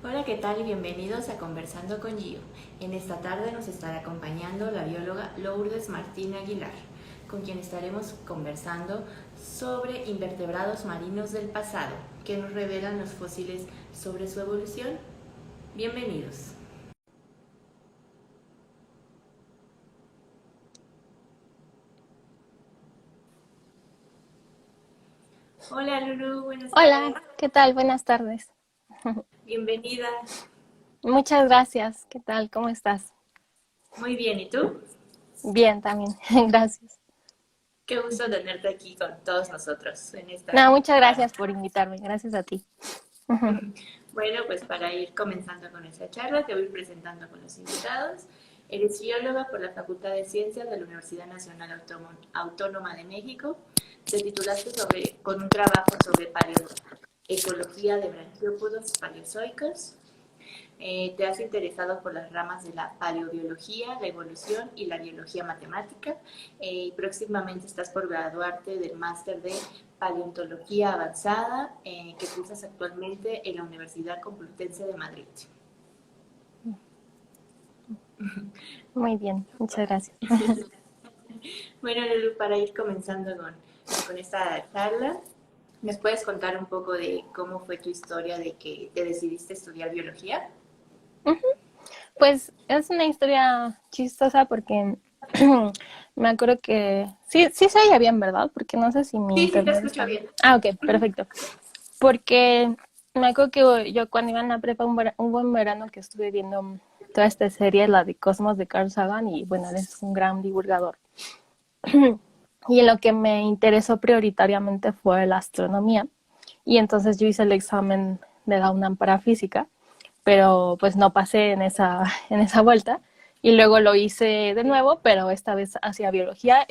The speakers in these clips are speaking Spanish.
Hola, ¿qué tal? Y bienvenidos a Conversando con Gio. En esta tarde nos estará acompañando la bióloga Lourdes Martín Aguilar, con quien estaremos conversando sobre invertebrados marinos del pasado, que nos revelan los fósiles sobre su evolución. Bienvenidos. Hola Lulu, buenas Hola, tardes. ¿qué tal? Buenas tardes. Bienvenida. Muchas gracias. ¿Qué tal? ¿Cómo estás? Muy bien, ¿y tú? Bien, también. Gracias. Qué gusto tenerte aquí con todos nosotros en No, esta muchas tarde. gracias por invitarme. Gracias a ti. Bueno, pues para ir comenzando con esta charla, te voy presentando con los invitados. Eres bióloga por la Facultad de Ciencias de la Universidad Nacional Autónoma de México. Te titulaste con un trabajo sobre paleoecología de branquiópodos paleozoicos. Te has interesado por las ramas de la paleobiología, la evolución y la biología matemática. Y próximamente estás por graduarte del máster de paleontología avanzada que cursas actualmente en la Universidad Complutense de Madrid. Muy bien, muchas gracias. Bueno, Lulu, para ir comenzando con esta charla, ¿nos puedes contar un poco de cómo fue tu historia de que te decidiste estudiar biología? Pues es una historia chistosa porque me acuerdo que sí se oye bien, ¿verdad? Porque no sé si mi Sí, sí, te internet escucho está bien. bien. Ah, ok, perfecto. Porque me acuerdo que yo cuando iba en la prepa, un buen verano que estuve viendo toda esta serie, la de Cosmos de Carl Sagan, y bueno, él es un gran divulgador. Y en lo que me interesó prioritariamente fue la astronomía. Y entonces yo hice el examen de la UNAM para física, pero pues no pasé en en esa vuelta. Y luego lo hice de nuevo, pero esta vez hacia biología.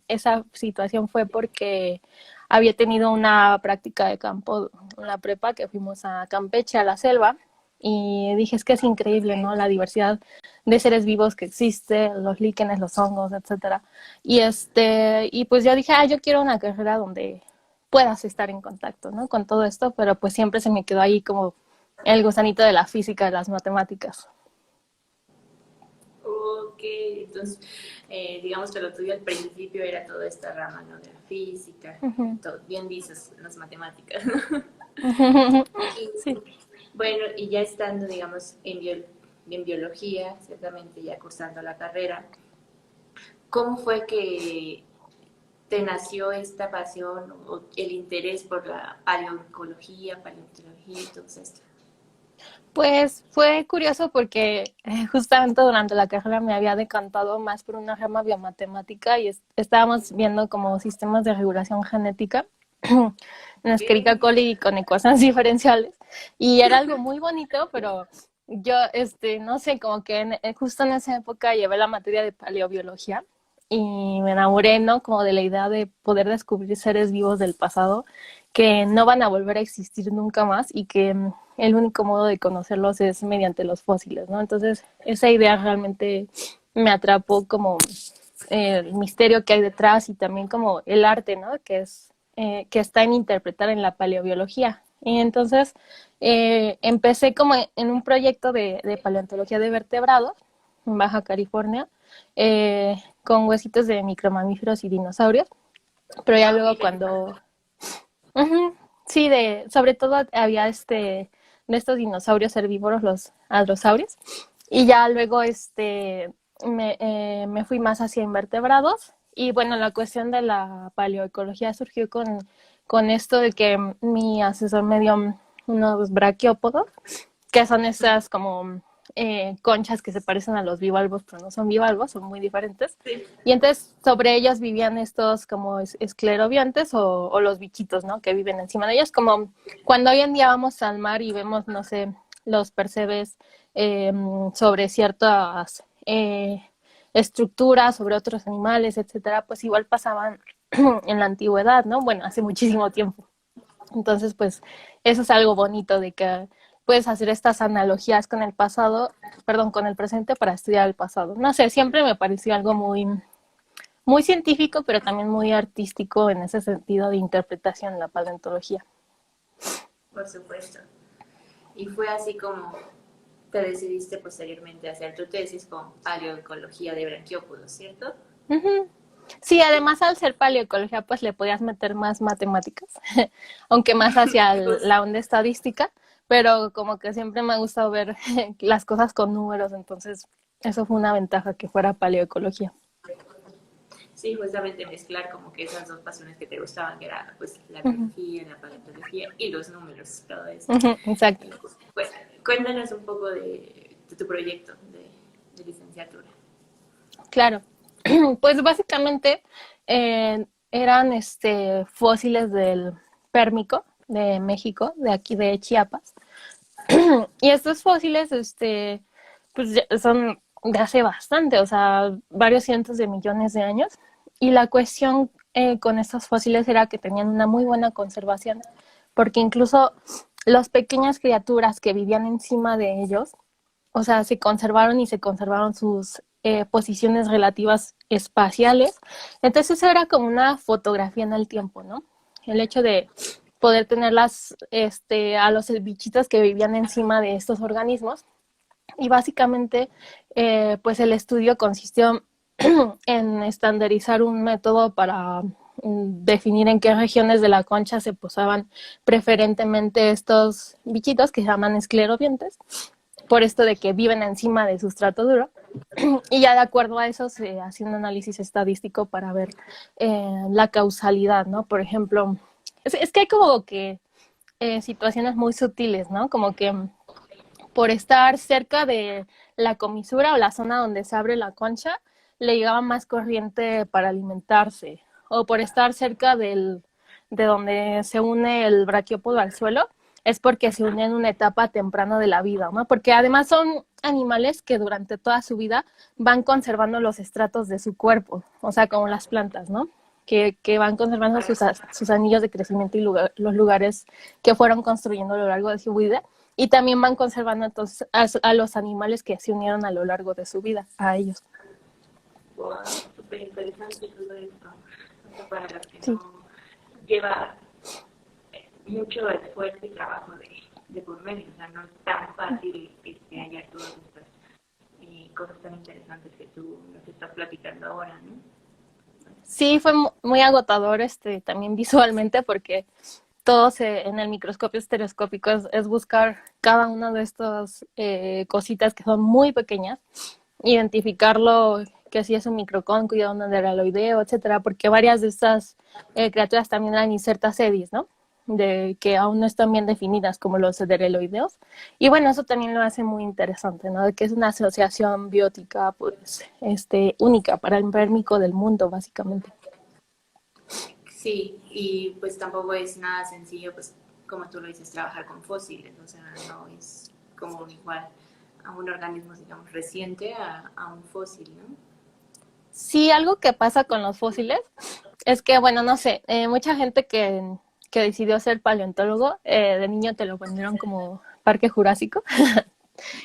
Esa situación fue porque había tenido una práctica de campo en la prepa, que fuimos a Campeche, a la selva, y dije, es que es increíble, ¿no? La diversidad de seres vivos que existe, los líquenes, los hongos, etcétera. Y pues yo dije, yo quiero una carrera donde puedas estar en contacto, ¿no? Con todo esto, pero pues siempre se me quedó ahí como el gusanito de la física, de las matemáticas. Ok, entonces digamos que lo tuyo al principio era toda esta rama, ¿no? De la física, Ujú. todo, bien dices, las matemáticas. Y Sí. bueno, y ya estando, digamos, en biología, ciertamente ya cursando la carrera, ¿cómo fue que te nació esta pasión o el interés por la paleoecología, paleontología y todo esto? Pues fue curioso porque justamente durante la carrera me había decantado más por una rama biomatemática y estábamos viendo como sistemas de regulación genética en Escherichia Ok. coli con ecuaciones diferenciales y era algo muy bonito, pero yo, no sé, como que justo en esa época llevé la materia de paleobiología y me enamoré, ¿no? Como de la idea de poder descubrir seres vivos del pasado que no van a volver a existir nunca más y que el único modo de conocerlos es mediante los fósiles, ¿no? Entonces, esa idea realmente me atrapó como el misterio que hay detrás y también como el arte, ¿no? Que está en interpretar en la paleobiología. Y entonces empecé como en un proyecto de paleontología de vertebrados en Baja California, con huesitos de micromamíferos y dinosaurios, pero ya Wow, luego qué cuando... interesante. Ujú, sí, sobre todo había de estos dinosaurios herbívoros, los hadrosaurios, y ya luego me fui más hacia invertebrados, y bueno, la cuestión de la paleoecología surgió con esto de que mi asesor me dio unos braquiópodos, que son esas como conchas que se parecen a los bivalvos, pero no son bivalvos, son muy diferentes. Sí. Y entonces sobre ellos vivían estos como esclerobiontes o los bichitos, ¿no? Que viven encima de ellos, como cuando hoy en día vamos al mar y vemos, no sé, los percebes sobre ciertas estructuras, sobre otros animales, etcétera, pues igual pasaban en la antigüedad, ¿no? Bueno, hace muchísimo tiempo. Entonces, pues eso es algo bonito de que puedes hacer estas analogías con el pasado, perdón, con el presente para estudiar el pasado. No sé, siempre me pareció algo muy científico, pero también muy artístico en ese sentido de interpretación en la paleontología. Por supuesto. Y fue así como te decidiste posteriormente a hacer tu tesis con paleoecología de branquiópodos, ¿cierto? Ujú. Sí, además al ser paleoecología, pues le podías meter más matemáticas, aunque más hacia Pues, la onda estadística, pero como que siempre me ha gustado ver las cosas con números, entonces eso fue una ventaja que fuera paleoecología. sí, justamente mezclar como que esas dos pasiones que te gustaban, que era pues la Ujú, biología, la paleontología y los números, todo esto. ujú, exacto. Y, pues cuéntanos un poco de tu proyecto de licenciatura. Claro, pues básicamente eran fósiles del Pérmico de México, de aquí de Chiapas. Y estos fósiles, pues son de hace bastante, o sea, varios cientos de millones de años. Y la cuestión con estos fósiles era que tenían una muy buena conservación, porque incluso las pequeñas criaturas que vivían encima de ellos, o sea, se conservaron y se conservaron sus posiciones relativas espaciales. Entonces eso era como una fotografía en el tiempo, ¿no? El hecho de poder tenerlas a los bichitos que vivían encima de estos organismos. Y básicamente, pues el estudio consistió en estandarizar un método para definir en qué regiones de la concha se posaban preferentemente estos bichitos que se llaman esclerobientes, por esto de que viven encima de sustrato duro. Y ya de acuerdo a eso se hace un análisis estadístico para ver la causalidad, ¿no? Por ejemplo, es que hay como que situaciones muy sutiles, ¿no? Como que por estar cerca de la comisura o la zona donde se abre la concha, le llegaba más corriente para alimentarse. O por estar cerca de donde se une el braquiópodo al suelo, es porque se une en una etapa temprana de la vida, ¿no? Porque además son animales que durante toda su vida van conservando los estratos de su cuerpo, o sea, como las plantas, ¿no? Que van conservando sus anillos de crecimiento y los lugares que fueron construyendo a lo largo de su vida. Y también van conservando entonces a los animales que se unieron a lo largo de su vida, a ellos. Wow, súper interesante todo esto. O sea, para los que Sí. no lleva mucho esfuerzo y trabajo de por medio. O sea, no es tan fácil hallar todas estas cosas tan interesantes que tú nos estás platicando ahora, ¿no? Sí, fue muy agotador también visualmente porque en el microscopio estereoscópico es buscar cada una de estas cositas que son muy pequeñas, identificarlo, que si es un microcónquido, un aderaloideo, etcétera, porque varias de estas criaturas también eran insertas edis, ¿no? De que aún no están bien definidas como los aderaloideos. Y bueno, eso también lo hace muy interesante, ¿no? De que es una asociación biótica, pues, única para el pérmico del mundo, básicamente. Sí, y pues tampoco es nada sencillo, pues como tú lo dices, trabajar con fósiles, o sea, no es como igual a un organismo, digamos, reciente a un fósil, ¿no? Sí, algo que pasa con los fósiles es que, bueno, no sé, mucha gente que decidió ser paleontólogo, de niño te lo vendieron como parque jurásico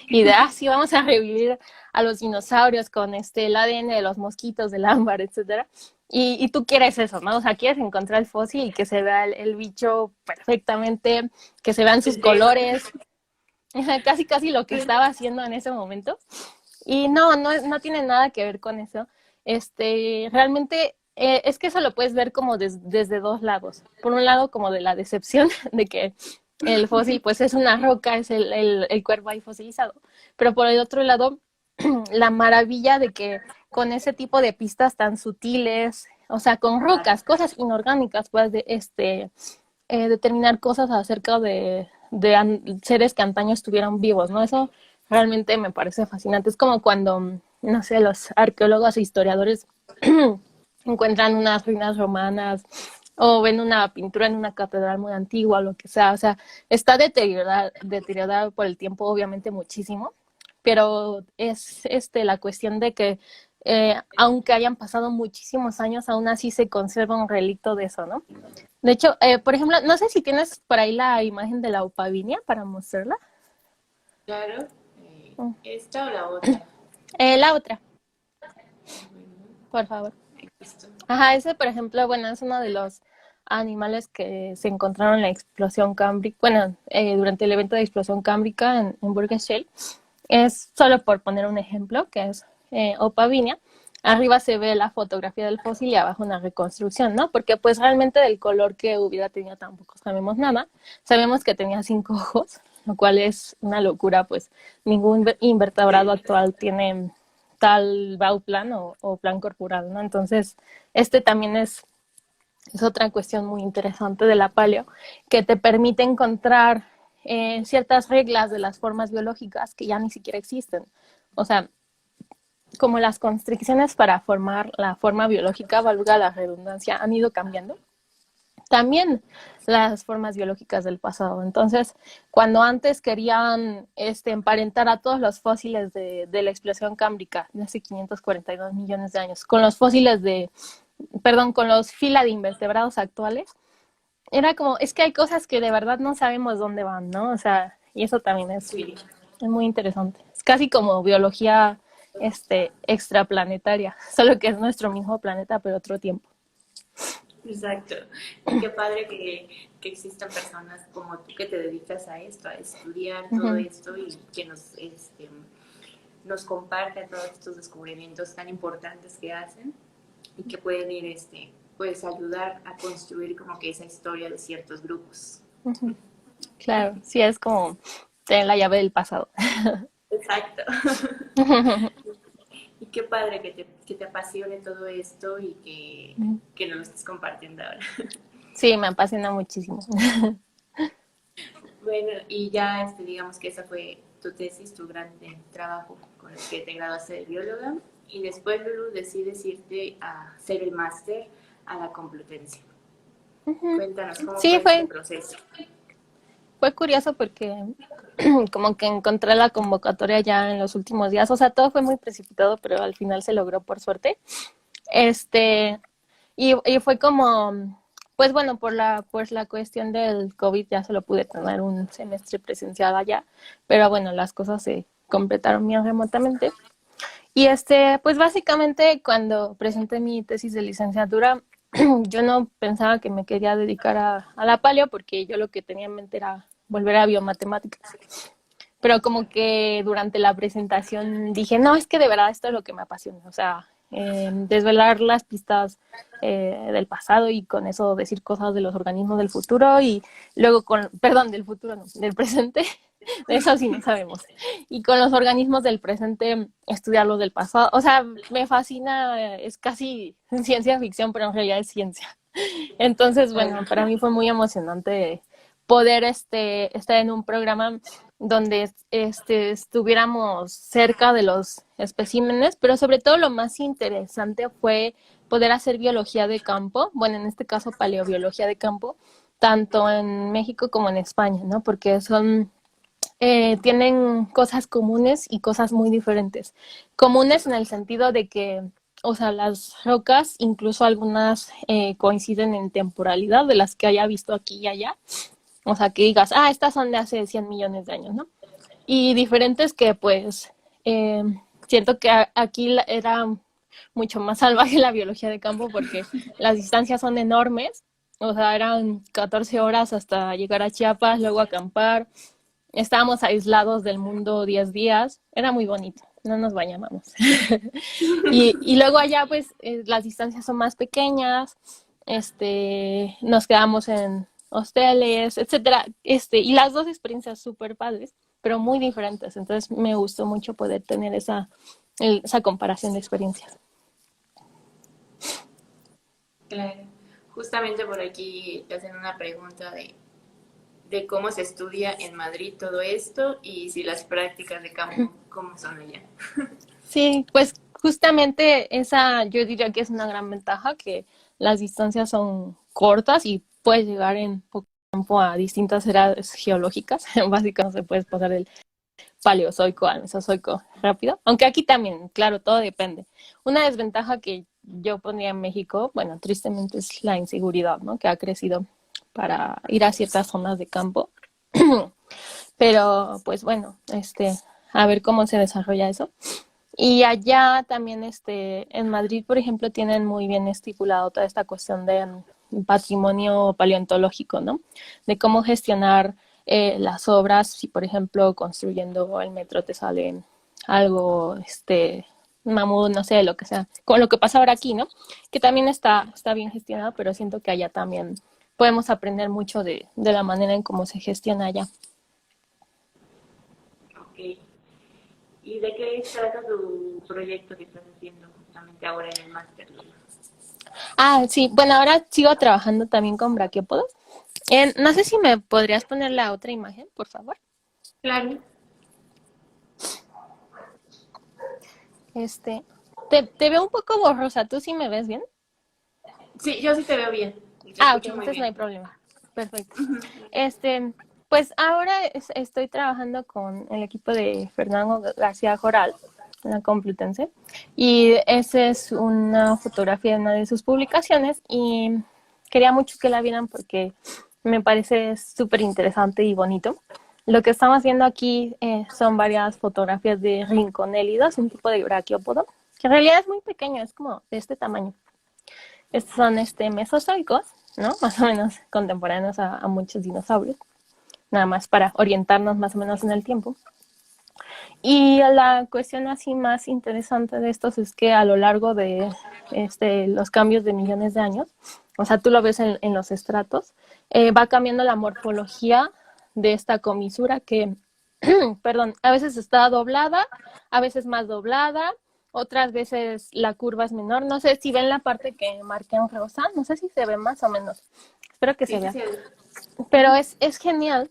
y de, sí, vamos a revivir a los dinosaurios con el ADN de los mosquitos, del ámbar, etcétera. Y tú quieres eso, ¿no? O sea, quieres encontrar el fósil y que se vea el bicho perfectamente, que se vean sus Desde eso. colores, casi casi lo que estaba haciendo en ese momento. Y no tiene nada que ver con eso. Realmente es que eso lo puedes ver como desde dos lados. Por un lado, como de la decepción de que el fósil pues es una roca, es el cuerpo ahí fosilizado. Pero por el otro lado, la maravilla de que con ese tipo de pistas tan sutiles, o sea, con rocas, cosas inorgánicas, puedes determinar cosas acerca de seres que antaño estuvieron vivos, ¿no? Eso realmente me parece fascinante. Es como cuando, no sé, los arqueólogos e historiadores encuentran unas ruinas romanas o ven una pintura en una catedral muy antigua o lo que sea. O sea, está deteriorada por el tiempo, obviamente muchísimo, pero es la cuestión de que aunque hayan pasado muchísimos años, aún así se conserva un relicto de eso, ¿no? De hecho, por ejemplo, no sé si tienes por ahí la imagen de la upavinia para mostrarla. Claro, Mm. esta o la otra. La otra, Bueno, por favor. esto. Ajá, ese, por ejemplo, bueno, es uno de los animales que se encontraron en la explosión cámbrica, bueno, durante el evento de explosión cámbrica en Burgess Shale. Es solo por poner un ejemplo, que es Opavinia. Arriba se ve la fotografía del fósil y abajo una reconstrucción, ¿no? Porque pues realmente del color que hubiera tenido tampoco sabemos nada. Sabemos que tenía 5 ojos, lo cual es una locura, pues ningún invertebrado actual tiene tal bauplan o plan corporal, ¿no? Entonces, este también es otra cuestión muy interesante de la paleo, que te permite encontrar ciertas reglas de las formas biológicas que ya ni siquiera existen. O sea, como las constricciones para formar la forma biológica, valga la redundancia, han ido cambiando, también las formas biológicas del pasado. Entonces, cuando antes querían emparentar a todos los fósiles de la explosión cámbrica de hace 542 millones de años con los fósiles con los fila de invertebrados actuales, era como, es que hay cosas que de verdad no sabemos dónde van, ¿no? O sea, y eso también es muy interesante. Es casi como biología extraplanetaria, solo que es nuestro mismo planeta, pero otro tiempo. Exacto. Y qué padre que existan personas como tú que te dedicas a esto, a estudiar todo esto y que nos comparten todos estos descubrimientos tan importantes que hacen y que pueden ir pues ayudar a construir como que esa historia de ciertos grupos. Claro, sí, es como tener la llave del pasado. Exacto. Y qué padre que te apasione todo esto y que nos lo estés compartiendo ahora. Sí, me apasiona muchísimo. Bueno, y ya digamos que esa fue tu tesis, tu gran trabajo con el que te graduaste de bióloga. Y después, Lulu, decides irte a hacer el máster a la Complutense. Cuéntanos cómo Sí, fue este proceso. fue curioso porque como que encontré la convocatoria ya en los últimos días. O sea, todo fue muy precipitado, pero al final se logró por suerte. Y fue como, pues bueno, pues la cuestión del COVID ya solo pude tener un semestre presencial allá, pero bueno, las cosas se completaron bien remotamente. Y pues básicamente cuando presenté mi tesis de licenciatura, yo no pensaba que me quería dedicar a la paleo porque yo lo que tenía en mente era volver a biomatemáticas. Pero como que durante la presentación dije, no, es que de verdad esto es lo que me apasiona. O sea, desvelar las pistas del pasado y con eso decir cosas de los organismos del futuro y luego perdón, del futuro no, del presente. De eso sí no sabemos. Y con los organismos del presente, estudiar los del pasado. O sea, me fascina, es casi ciencia ficción, pero en realidad es ciencia. Entonces, bueno, para mí fue muy emocionante poder estar en un programa donde estuviéramos cerca de los especímenes, pero sobre todo lo más interesante fue poder hacer biología de campo, bueno, en este caso paleobiología de campo, tanto en México como en España, ¿no? Porque tienen cosas comunes y cosas muy diferentes. Comunes en el sentido de que, o sea, las rocas, incluso algunas coinciden en temporalidad de las que haya visto aquí y allá. O sea, que digas, estas son de hace 100 millones de años, ¿no? Y diferentes que, pues, siento que aquí era mucho más salvaje la biología de campo porque las distancias son enormes. O sea, eran 14 horas hasta llegar a Chiapas, luego acampar. Estábamos aislados del mundo 10 días. Era muy bonito, no nos bañábamos. y luego allá, pues, las distancias son más pequeñas. Nos quedamos en hosteles, etcétera. Y las dos experiencias súper padres, pero muy diferentes. Entonces me gustó mucho poder tener esa comparación de experiencias. Claro. Justamente por aquí te hacen una pregunta de cómo se estudia en Madrid todo esto y si las prácticas de campo, cómo son allá. Sí, pues justamente esa yo diría que es una gran ventaja, que las distancias son cortas y puedes llegar en poco tiempo a distintas edades geológicas. Básicamente puedes pasar del paleozoico al mesozoico rápido, aunque aquí también, claro, todo depende. Una desventaja que yo pondría en México, bueno, tristemente es la inseguridad, ¿no? Que ha crecido para ir a ciertas zonas de campo. Pero, pues bueno, a ver cómo se desarrolla eso. Y allá también, en Madrid, por ejemplo, tienen muy bien estipulado toda esta cuestión patrimonio paleontológico, ¿no? De cómo gestionar las obras, si por ejemplo construyendo el metro te sale algo, mamut, no sé, lo que sea, con lo que pasa ahora aquí, ¿no? Que también está bien gestionado, pero siento que allá también podemos aprender mucho de la manera en cómo se gestiona allá. Ok. ¿Y de qué trata tu proyecto que estás haciendo justamente ahora en el máster? Ah, sí, bueno, ahora sigo trabajando también con braquiópodos. No sé si me podrías poner la otra imagen, por favor. Claro. Este, te veo un poco borrosa, ¿tú sí me ves bien? Sí, yo sí te veo bien. Te Ah, ok, escucho muy entonces no hay bien. problema. Perfecto. Pues ahora estoy trabajando con el equipo de Fernando García Joral, en la Complutense, y esa es una fotografía de una de sus publicaciones y quería mucho que la vieran porque me parece súper interesante y bonito. Lo que estamos viendo aquí son varias fotografías de rinconélidos, un tipo de braquiópodo, que en realidad es muy pequeño, es como de este tamaño. Estos son mesozoicos, ¿no? Más o menos contemporáneos a muchos dinosaurios, nada más para orientarnos más o menos en el tiempo. Y la cuestión así más interesante de estos es que a lo largo de los cambios de millones de años, o sea, tú lo ves en los estratos, va cambiando la morfología de esta comisura que, perdón, a veces está doblada, a veces más doblada, otras veces la curva es menor. No sé si ven la parte que marqué en rosa, no sé si se ve más o menos. Espero que se Sí, sí, vea. sí. Pero es genial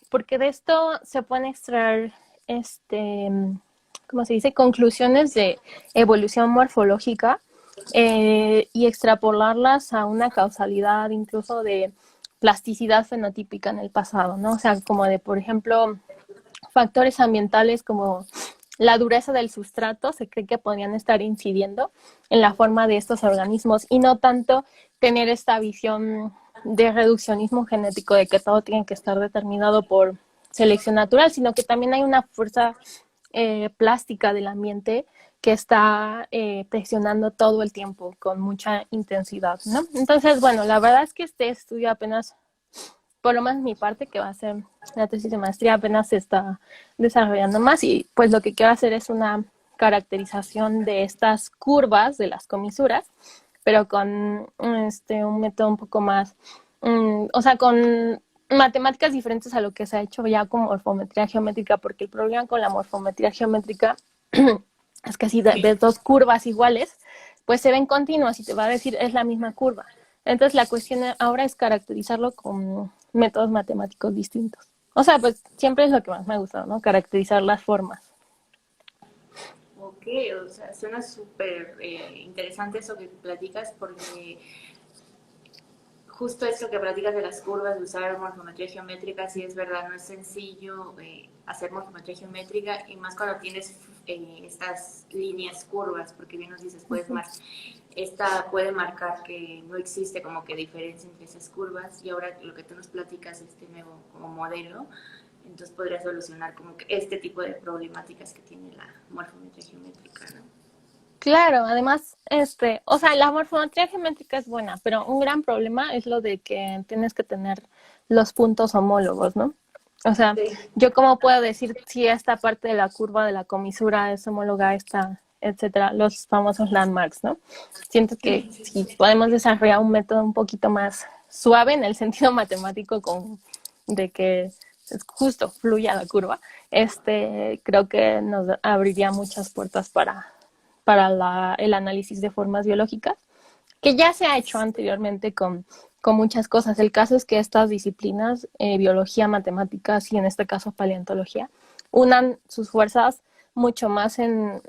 porque de esto se pueden extraer, este, ¿cómo se dice? Conclusiones de evolución morfológica y extrapolarlas a una causalidad incluso de plasticidad fenotípica en el pasado, ¿no? O sea, como de, por ejemplo, factores ambientales como la dureza del sustrato se cree que podrían estar incidiendo en la forma de estos organismos y no tanto tener esta visión de reduccionismo genético de que todo tiene que estar determinado por selección natural, sino que también hay una fuerza plástica del ambiente que está presionando todo el tiempo con mucha intensidad, ¿no? Entonces, bueno, la verdad es que este estudio apenas, por lo menos mi parte, que va a ser la tesis de maestría, apenas se está desarrollando más y pues lo que quiero hacer es una caracterización de estas curvas de las comisuras, pero con un método un poco más, o sea, con matemáticas diferentes a lo que se ha hecho ya con morfometría geométrica, porque el problema con la morfometría geométrica es que si ves dos curvas iguales, pues se ven continuas y te va a decir es la misma curva. Entonces la cuestión ahora es caracterizarlo con métodos matemáticos distintos. O sea, pues siempre es lo que más me ha gustado, ¿no? Caracterizar las formas. Ok, o sea, suena súper interesante eso que platicas porque justo eso que platicas de las curvas, de usar morfometría geométrica, sí es verdad, no es sencillo hacer morfometría geométrica y más cuando tienes estas líneas curvas, porque bien nos dices, puedes esta puede marcar que no existe como que diferencia entre esas curvas y ahora lo que tú nos platicas, este nuevo como modelo, entonces podría solucionar como que este tipo de problemáticas que tiene la morfometría geométrica, ¿no? Claro, además, o sea, la morfometría geométrica es buena, pero un gran problema es lo de que tienes que tener los puntos homólogos, ¿no? O sea, Sí. yo cómo puedo decir si esta parte de la curva de la comisura es homóloga a esta, etcétera, los famosos landmarks, ¿no? Siento que si podemos desarrollar un método un poquito más suave en el sentido matemático de que es justo fluya la curva, creo que nos abriría muchas puertas para el análisis de formas biológicas, que ya se ha hecho anteriormente con muchas cosas. El caso es que estas disciplinas, biología, matemáticas y en este caso paleontología, unan sus fuerzas mucho más en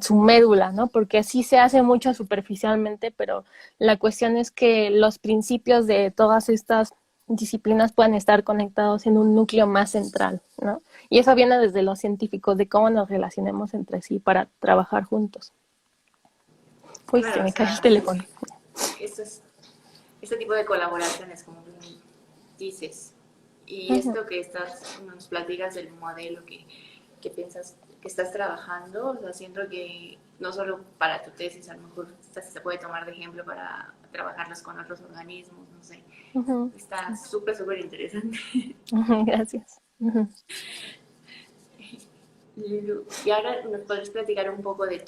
su médula, ¿no? Porque sí se hace mucho superficialmente, pero la cuestión es que los principios de todas estas disciplinas puedan estar conectados en un núcleo más central, ¿no? Y eso viene desde los científicos, de cómo nos relacionemos entre sí para trabajar juntos. Uy, se Claro, o me cayó el sea, teléfono. esto es, este tipo de colaboraciones, como bien dices, y Ujú. esto que nos platicas del modelo que piensas que estás trabajando, o sea, siento que no solo para tu tesis, a lo mejor se puede tomar de ejemplo para trabajarlos con otros organismos, no sé. Ujú. Está súper, súper interesante. Ujú, gracias. Ujú. Y ahora nos podrías platicar un poco de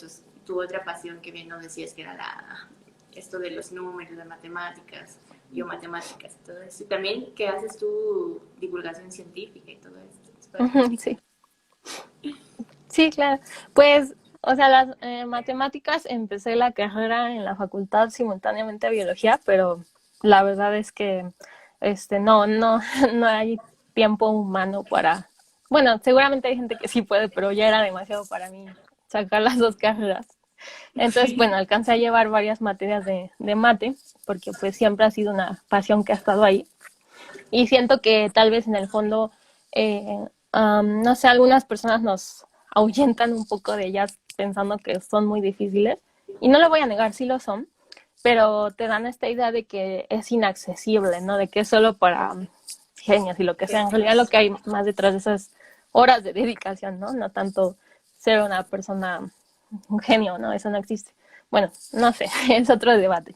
tu otra pasión que bien nos decías que era esto de los números, las matemáticas, biomatemáticas, todo eso. Y también que haces tu divulgación científica y todo esto. ¿Nos puedes Ujú, platicar? sí. Sí, claro. Pues, o sea, las matemáticas, empecé la carrera en la facultad simultáneamente a biología, pero la verdad es que no, no hay tiempo humano para. Bueno, seguramente hay gente que sí puede, pero ya era demasiado para mí sacar las dos carreras. Entonces, bueno, Sí. alcancé a llevar varias materias de mate, porque pues siempre ha sido una pasión que ha estado ahí. Y siento que tal vez en el fondo, no sé, algunas personas nos ahuyentan un poco de ellas pensando que son muy difíciles. Y no lo voy a negar, sí lo son, pero te dan esta idea de que es inaccesible, ¿no? De que es solo para genios y lo que sea. En realidad lo que hay más detrás de esas horas de dedicación, ¿no? No tanto ser una persona, un genio, ¿no? Eso no existe. Bueno, no sé, es otro debate.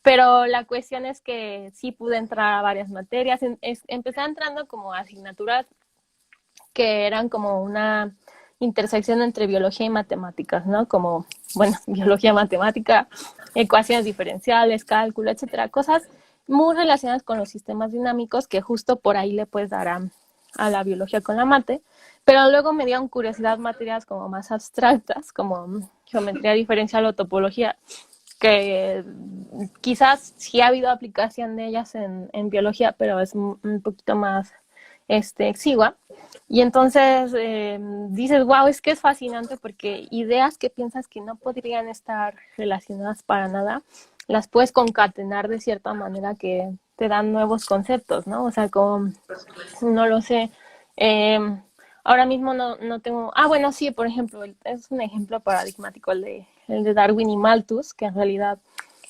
Pero la cuestión es que sí pude entrar a varias materias. Empecé entrando como asignaturas que eran como una intersección entre biología y matemáticas, ¿no? Como, bueno, biología, matemática, ecuaciones diferenciales, cálculo, etcétera. Cosas muy relacionadas con los sistemas dinámicos que justo por ahí le puedes dar a la biología con la mate. Pero luego me dieron curiosidad materias como más abstractas, como geometría diferencial o topología, que quizás sí ha habido aplicación de ellas en biología, pero es un poquito más exigua. Y entonces dices, wow, es que es fascinante porque ideas que piensas que no podrían estar relacionadas para nada, las puedes concatenar de cierta manera que te dan nuevos conceptos, ¿no? O sea, como, Por supuesto. no lo sé, eh, ahora mismo no tengo, bueno, sí, por ejemplo, es un ejemplo paradigmático el de Darwin y Malthus, que en realidad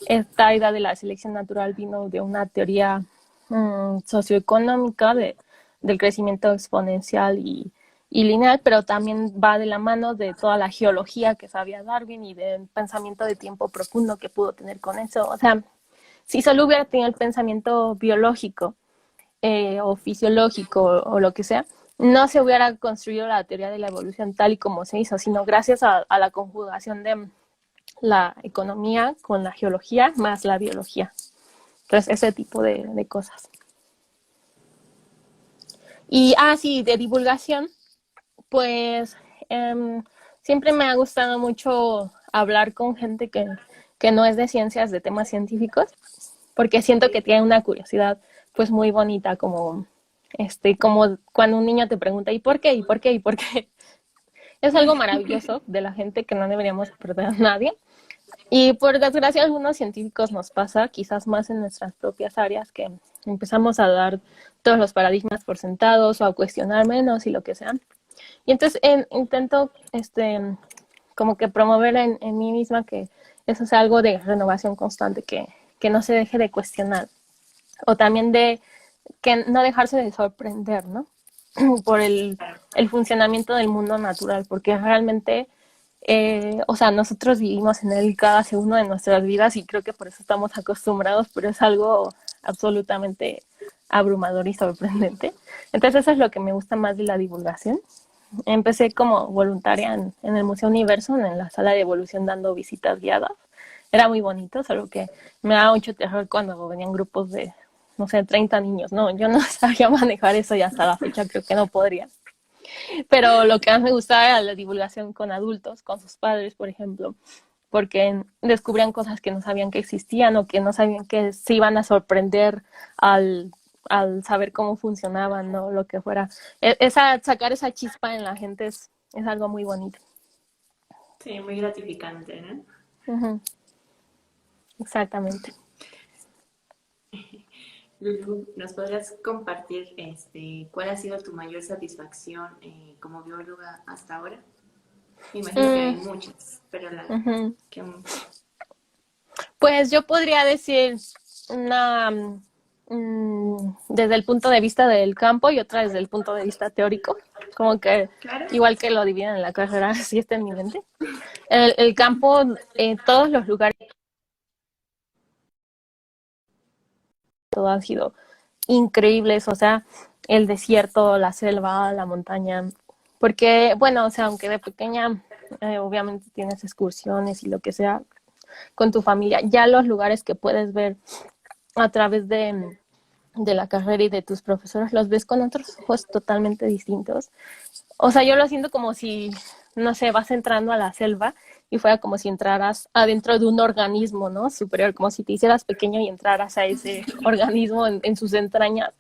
esta idea de la selección natural vino de una teoría socioeconómica del crecimiento exponencial y lineal, pero también va de la mano de toda la geología que sabía Darwin y del pensamiento de tiempo profundo que pudo tener con eso. O sea, si solo hubiera tenido el pensamiento biológico o fisiológico o lo que sea, no se hubiera construido la teoría de la evolución tal y como se hizo, sino gracias a la conjugación de la economía con la geología más la biología. Entonces, ese tipo de cosas. Y, sí, de divulgación, pues siempre me ha gustado mucho hablar con gente que no es de ciencias, de temas científicos, porque siento que Sí. tiene una curiosidad pues muy bonita, como cuando un niño te pregunta ¿y por qué? ¿y por qué? ¿y por qué? Es algo maravilloso de la gente que no deberíamos perder a nadie. Y por desgracia a algunos científicos nos pasa, quizás más en nuestras propias áreas, que empezamos a dar todos los paradigmas por sentados o a cuestionar menos y lo que sea. Y entonces intento como que promover en mí misma que eso sea algo de renovación constante, que no se deje de cuestionar. O también de que no dejarse de sorprender, ¿no? Por el funcionamiento del mundo natural, porque realmente, o sea, nosotros vivimos en él cada segundo de nuestras vidas y creo que por eso estamos acostumbrados, pero es algo absolutamente abrumador y sorprendente. Entonces eso es lo que me gusta más de la divulgación. Empecé como voluntaria en el Museo Universo, en la sala de evolución, dando visitas guiadas. Era muy bonito, solo que me daba mucho terror cuando venían grupos de, no sé, 30 niños. No, yo no sabía manejar eso y hasta la fecha creo que no podría. Pero lo que más me gustaba era la divulgación con adultos, con sus padres, por ejemplo, porque descubrían cosas que no sabían que existían o que no sabían que se iban a sorprender al, al saber cómo funcionaban, ¿no? Lo que fuera. Sacar esa chispa en la gente es algo muy bonito. Sí, muy gratificante, ¿no? Ujú, exactamente. Lulu, ¿nos podrías compartir cuál ha sido tu mayor satisfacción como bióloga hasta ahora? Me imagino que hay Mm, muchas, pero ujú. que, Pues yo podría decir una desde el punto de vista del campo y otra desde el punto de vista teórico, como que claro. igual que lo dividen en la carrera, así está en mi mente. El campo, todos los lugares todo han sido increíbles, o sea, el desierto, la selva, la montaña, porque, bueno, o sea, aunque de pequeña obviamente tienes excursiones y lo que sea con tu familia, ya los lugares que puedes ver a través de la carrera y de tus profesores, los ves con otros ojos totalmente distintos. O sea, yo lo siento como si, no sé, vas entrando a la selva y fuera como si entraras adentro de un organismo, ¿no? Superior, como si te hicieras pequeño y entraras a ese organismo en sus entrañas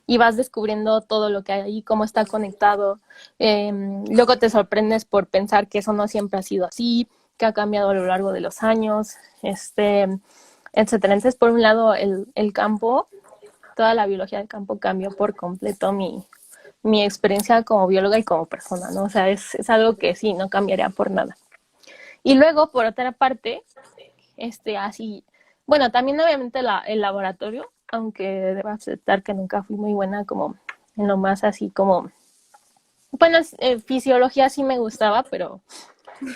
y vas descubriendo todo lo que hay ahí, cómo está conectado. Luego te sorprendes por pensar que eso no siempre ha sido así, que ha cambiado a lo largo de los años, etcétera. Entonces, por un lado, el campo, toda la biología del campo cambió por completo mi experiencia como bióloga y como persona, ¿no? O sea, es algo que sí, no cambiaría por nada. Y luego, por otra parte, así, bueno, también obviamente el laboratorio, aunque debo aceptar que nunca fui muy buena como en lo más así como, bueno, fisiología sí me gustaba, pero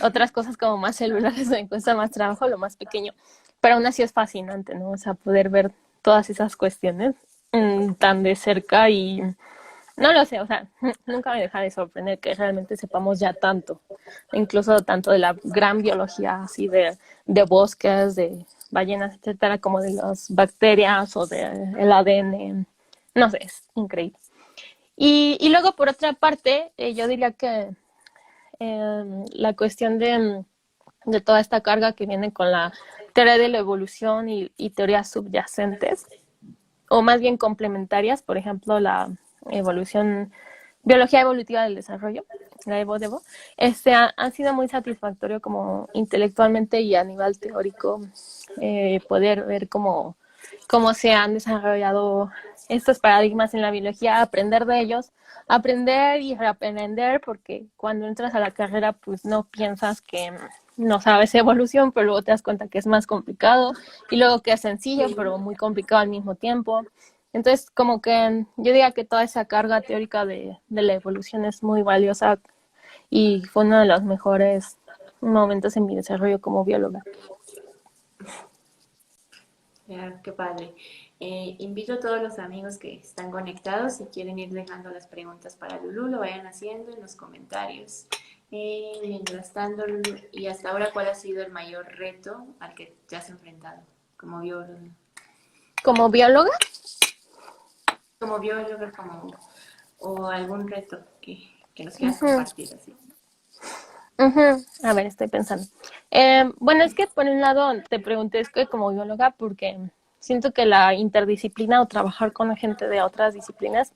otras cosas como más celulares me cuesta más trabajo, lo más pequeño, pero aún así es fascinante, ¿no? O sea, poder ver todas esas cuestiones tan de cerca y no lo sé, o sea, nunca me deja de sorprender que realmente sepamos ya tanto, incluso tanto de la gran biología así de bosques, de ballenas, etcétera, como de las bacterias o del ADN. No sé, es increíble. Y luego, por otra parte, yo diría que la cuestión de toda esta carga que viene con la teoría de la evolución y teorías subyacentes, o más bien complementarias, por ejemplo, la evolución, biología evolutiva del desarrollo, la EVO-DEVO, ha sido muy satisfactorio como intelectualmente y a nivel teórico poder ver cómo se han desarrollado estos paradigmas en la biología, aprender de ellos, aprender y reaprender, porque cuando entras a la carrera pues no piensas que no sabes evolución, pero luego te das cuenta que es más complicado y luego que es sencillo, pero muy complicado al mismo tiempo. Entonces, como que yo diría que toda esa carga teórica de la evolución es muy valiosa y fue uno de los mejores momentos en mi desarrollo como bióloga. Ya, qué padre. Invito a todos los amigos que están conectados, si quieren ir dejando las preguntas para Lulu, lo vayan haciendo en los comentarios. Mientras tanto, Lulu, y hasta ahora, ¿cuál ha sido el mayor reto al que te has enfrentado como bióloga? Como bióloga, Como bióloga, o algún reto que nos quieras compartir así. a ver, estoy pensando. Bueno, es que por un lado te pregunté, es que como bióloga, porque siento que la interdisciplina o trabajar con gente de otras disciplinas,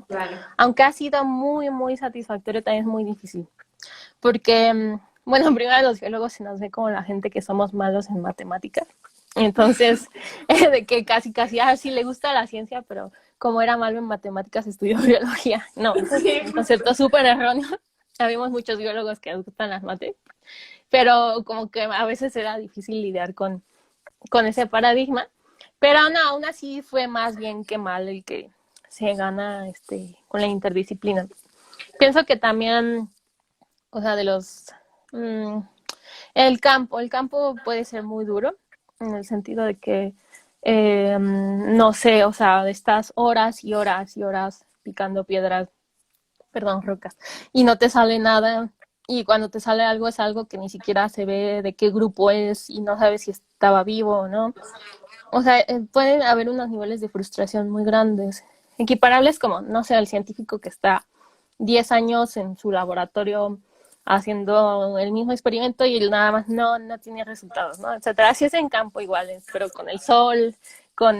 Claro. aunque ha sido muy, muy satisfactorio, también es muy difícil. Porque, bueno, primero los biólogos se nos ve como la gente que somos malos en matemáticas. Entonces, de que casi, casi, sí le gusta la ciencia, pero como era malo en matemáticas, estudió biología. No, eso Sí, es un concepto súper erróneo. Habemos muchos biólogos que les gustan las mates, pero como que a veces era difícil lidiar con ese paradigma. Pero no, aún así fue más bien que mal el que se gana con la interdisciplina. Pienso que también, o sea, mmm, el campo puede ser muy duro en el sentido de que, no sé, o sea, estás horas y horas y horas picando piedras, perdón, rocas, y no te sale nada. Y cuando te sale algo es algo que ni siquiera se ve de qué grupo es y no sabes si estaba vivo o no. O sea, pueden haber unos niveles de frustración muy grandes, equiparables como, no sé, el científico que está 10 años en su laboratorio haciendo el mismo experimento y él nada más no tiene resultados, ¿no? Etcétera. Así es en campo igual, pero con el sol, con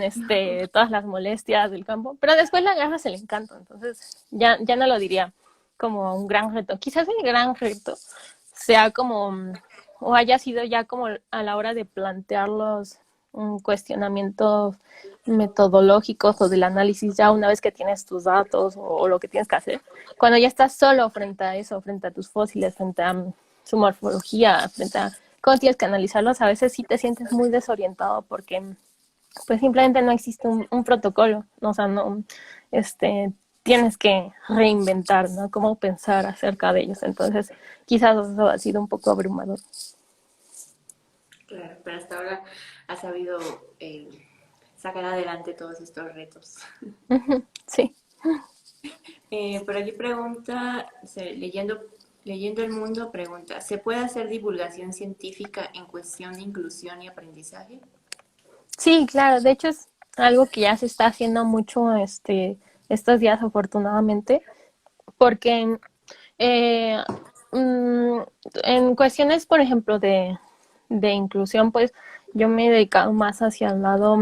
todas las molestias del campo, pero después le agarras el encanto, entonces ya no lo diría como un gran reto. Quizás el gran reto sea como, o haya sido ya como a la hora de plantear los cuestionamientos metodológicos o del análisis ya una vez que tienes tus datos o lo que tienes que hacer, cuando ya estás solo frente a eso, frente a tus fósiles, frente a su morfología, frente a cómo tienes que analizarlos, a veces sí te sientes muy desorientado porque pues simplemente no existe un protocolo, ¿no? O sea, no, tienes que reinventar, ¿no? Cómo pensar acerca de ellos. Entonces, quizás eso ha sido un poco abrumador. Claro, pero hasta ahora has sabido sacar adelante todos estos retos. Sí. Por aquí pregunta, leyendo el mundo, pregunta, ¿se puede hacer divulgación científica en cuestión de inclusión y aprendizaje? Sí, claro. De hecho, es algo que ya se está haciendo mucho estos días, afortunadamente, porque eh, mm, en cuestiones, por ejemplo, de inclusión, pues yo me he dedicado más hacia el lado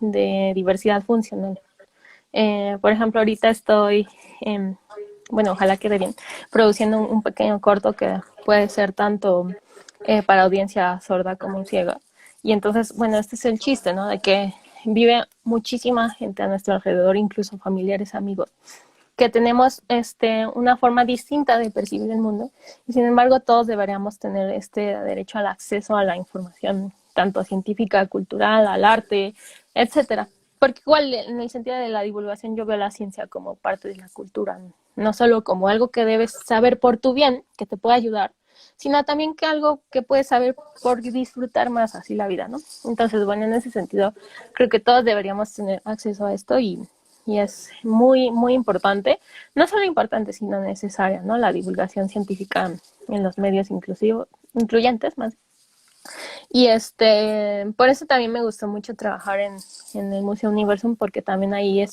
de diversidad funcional. Por ejemplo, ahorita estoy, bueno, ojalá quede bien, produciendo un pequeño corto que puede ser tanto para audiencia sorda como ciega. Y entonces, bueno, este es el chiste, ¿no? De que vive muchísima gente a nuestro alrededor, incluso familiares, amigos, que tenemos una forma distinta de percibir el mundo y sin embargo todos deberíamos tener este derecho al acceso a la información, tanto científica, cultural, al arte, etcétera. Porque igual en el sentido de la divulgación yo veo la ciencia como parte de la cultura, no solo como algo que debes saber por tu bien, que te puede ayudar, sino también que algo que puedes saber por disfrutar más así la vida, ¿no? Entonces, bueno, en ese sentido, creo que todos deberíamos tener acceso a esto y es muy, muy importante, no solo importante, sino necesaria, ¿no? La divulgación científica en los medios inclusivos, incluyentes más. Y por eso también me gustó mucho trabajar en el Museo Universum, porque también ahí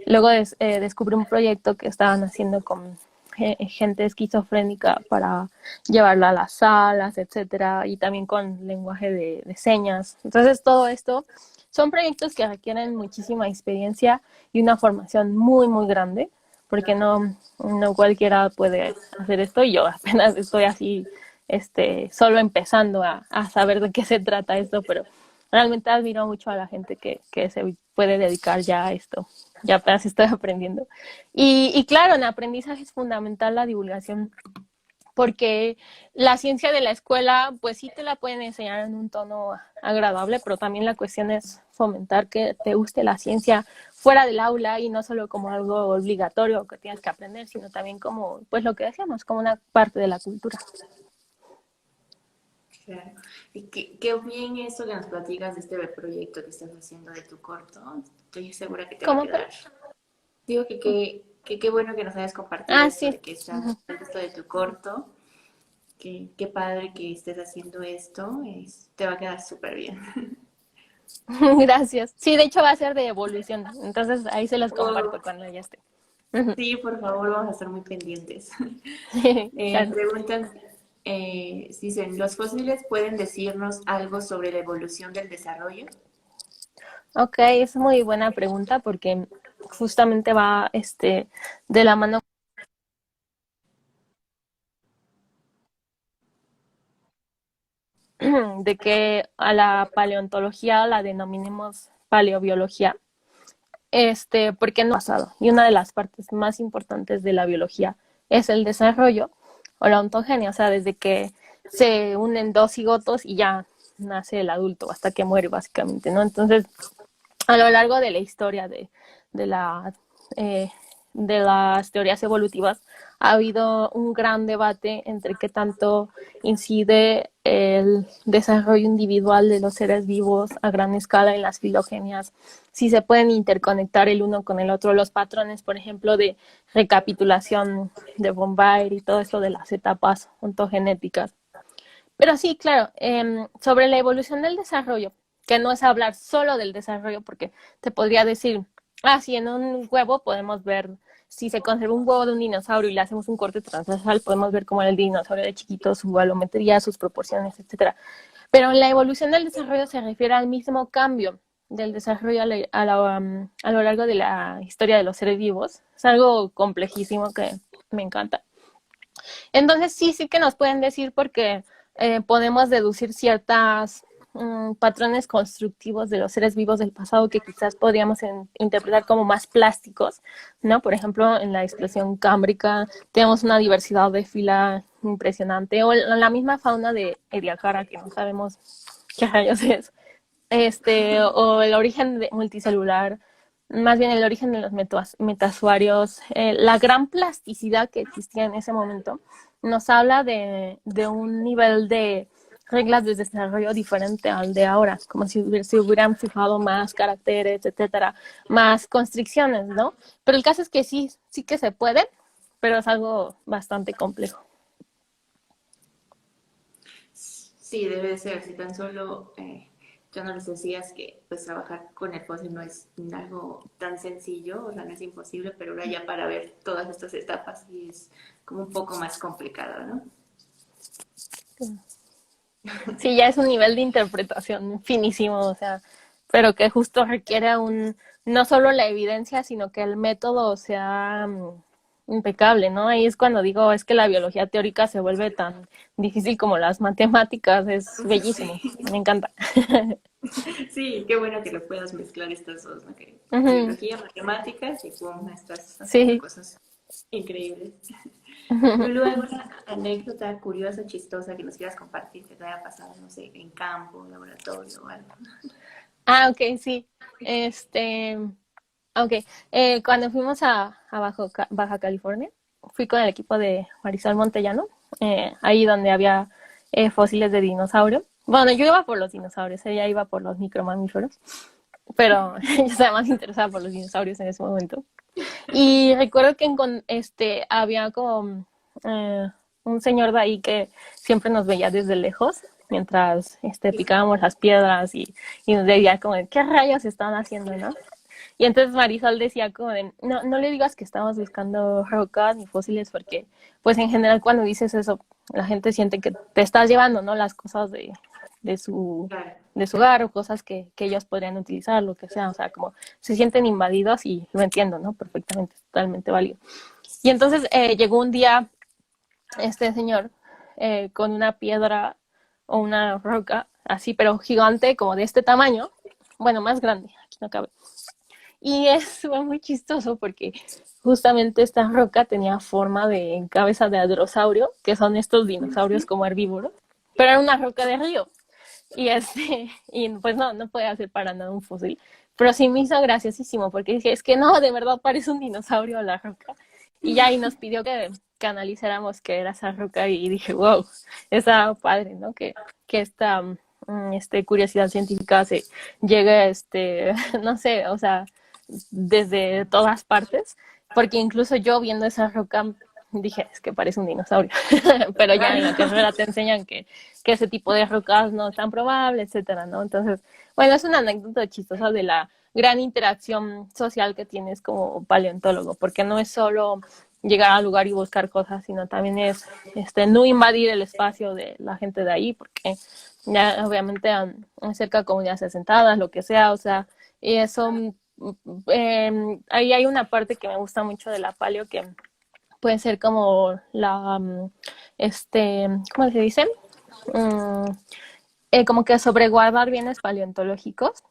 luego descubrí un proyecto que estaban haciendo con gente esquizofrénica para llevarla a las salas, etcétera, y también con lenguaje de señas. Entonces todo esto son proyectos que requieren muchísima experiencia y una formación muy, muy grande, porque no cualquiera puede hacer esto y yo apenas estoy así solo empezando a saber de qué se trata esto, pero realmente admiro mucho a la gente que se puede dedicar ya a esto. Ya apenas estoy aprendiendo. Y claro, en aprendizaje es fundamental la divulgación, porque la ciencia de la escuela, pues sí te la pueden enseñar en un tono agradable, pero también la cuestión es fomentar que te guste la ciencia fuera del aula y no solo como algo obligatorio que tienes que aprender, sino también como, pues lo que decíamos, como una parte de la cultura. Claro. Y qué bien eso que nos platicas de este proyecto que estás haciendo de tu corto. Estoy segura que te va a ¿Cómo? quedar. Digo que qué bueno que nos hayas compartido Ah, esto sí. de que estás haciendo esto de tu corto. Qué padre que estés haciendo esto. Te va a quedar súper bien. Gracias. Sí, de hecho va a ser de evolución. Entonces ahí se los comparto Oh, cuando ya esté. sí, por favor, vamos a estar muy pendientes. Claro. Preguntan, dicen, ¿los fósiles pueden decirnos algo sobre la evolución del desarrollo? Ok, es muy buena pregunta porque justamente va de la mano de que a la paleontología la denominemos paleobiología, porque no ha pasado. Y una de las partes más importantes de la biología es el desarrollo o la ontogenia, o sea, desde que se unen dos cigotos y ya nace el adulto hasta que muere básicamente, ¿no? Entonces, a lo largo de la historia de, la, eh, de las teorías evolutivas, ha habido un gran debate entre qué tanto incide el desarrollo individual de los seres vivos a gran escala en las filogenias, si se pueden interconectar el uno con el otro, los patrones, por ejemplo, de recapitulación de von Baer y todo esto de las etapas ontogenéticas. Pero sí, claro, sobre la evolución del desarrollo, que no es hablar solo del desarrollo, porque te podría decir, sí, en un huevo podemos ver, si se conserva un huevo de un dinosaurio y le hacemos un corte transversal, podemos ver cómo el dinosaurio de chiquito, su volumetría, sus proporciones, etcétera. Pero la evolución del desarrollo se refiere al mismo cambio del desarrollo a lo largo de la historia de los seres vivos. Es algo complejísimo que me encanta. Entonces sí que nos pueden decir porque podemos deducir ciertas patrones constructivos de los seres vivos del pasado que quizás podríamos interpretar como más plásticos, ¿no? Por ejemplo, en la explosión cámbrica tenemos una diversidad de fila impresionante, o la misma fauna de Ediacara, que no sabemos qué rayos es, o el origen multicelular, más bien el origen de los metasuarios, la gran plasticidad que existía en ese momento, nos habla de un nivel de reglas de desarrollo diferente al de ahora, como si se hubieran fijado más caracteres, etcétera, más constricciones, ¿no? Pero el caso es que sí, sí que se puede, pero es algo bastante complejo. Sí, debe de ser. Si tan solo ya no les decías que pues trabajar con el fósil no es algo tan sencillo, o sea, no es imposible, pero ahora ya para ver todas estas etapas sí es como un poco más complicado, ¿no? Sí, ya es un nivel de interpretación finísimo, o sea, pero que justo requiere no solo la evidencia, sino que el método sea impecable, ¿no? Ahí es cuando digo, es que la biología teórica se vuelve tan difícil como las matemáticas, es bellísimo, Sí, me encanta. sí, qué bueno que lo puedas mezclar estas dos, ¿no? Que Uh-huh. biología, matemáticas y pum, estás haciendo Sí. cosas increíbles. Uh-huh. Lulu, ¿alguna anécdota curiosa, chistosa que nos quieras compartir que te haya pasado, no sé, en campo, laboratorio o algo? Ah, ok, sí. Este, ok. Cuando fuimos a Baja California, fui con el equipo de Marisol Montellano, ahí donde había fósiles de dinosaurio. Bueno, yo iba por los dinosaurios, ella iba por los micromamíferos, pero yo estaba más interesada por los dinosaurios en ese momento. Y recuerdo que había como eh, un señor de ahí que siempre nos veía desde lejos mientras picábamos las piedras y nos decía como de, ¿qué rayos están haciendo, no? Y entonces Marisol decía como de, no, no le digas que estamos buscando rocas ni fósiles porque pues en general cuando dices eso la gente siente que te estás llevando, ¿no? Las cosas de su Claro. de su hogar o cosas que ellos podrían utilizar, lo que sea, o sea, como se sienten invadidos y lo entiendo, ¿no? Perfectamente, totalmente válido. Y entonces llegó un día este señor con una piedra o una roca así, pero gigante, como de este tamaño, bueno, más grande, aquí no cabe. Y eso fue muy chistoso porque justamente esta roca tenía forma de cabeza de hadrosaurio, que son estos dinosaurios como herbívoros, pero era una roca de río. Y pues no, no puede hacer para nada un fósil. Pero sí me hizo graciosísimo porque dije, es que no, de verdad parece un dinosaurio la roca. Y ya y nos pidió que analizáramos qué era esa roca y dije, wow, está padre, ¿no? Que esta curiosidad científica se llegue, no sé, o sea, desde todas partes, porque incluso yo viendo esa roca dije, es que parece un dinosaurio, pero ya en la Claro. carrera te enseñan que ese tipo de rocas no es tan probable, etcétera, ¿no? Entonces, bueno, es una anécdota chistosa de la gran interacción social que tienes como paleontólogo, porque no es solo llegar al lugar y buscar cosas, sino también es no invadir el espacio de la gente de ahí, porque ya obviamente cerca de comunidades asentadas, lo que sea, o sea, y eso, ahí hay una parte que me gusta mucho de la paleo que puede ser como ¿cómo se dice? Mm, como que sobreguardar bienes paleontológicos,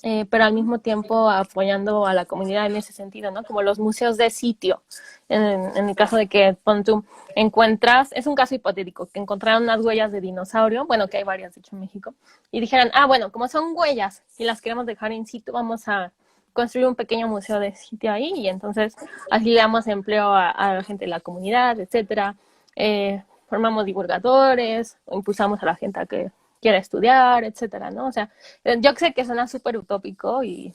pero al mismo tiempo apoyando a la comunidad en ese sentido, ¿no? Como los museos de sitio. En el caso de que tú encuentras, es un caso hipotético, que encontraron unas huellas de dinosaurio, bueno, que hay varias, de hecho, en México, y dijeran, bueno, como son huellas y las queremos dejar in situ, vamos a construir un pequeño museo de sitio ahí y entonces así le damos empleo a la gente de la comunidad, etcétera. Formamos divulgadores, impulsamos a la gente a que quiera estudiar, etcétera, ¿no? O sea, yo sé que suena súper utópico y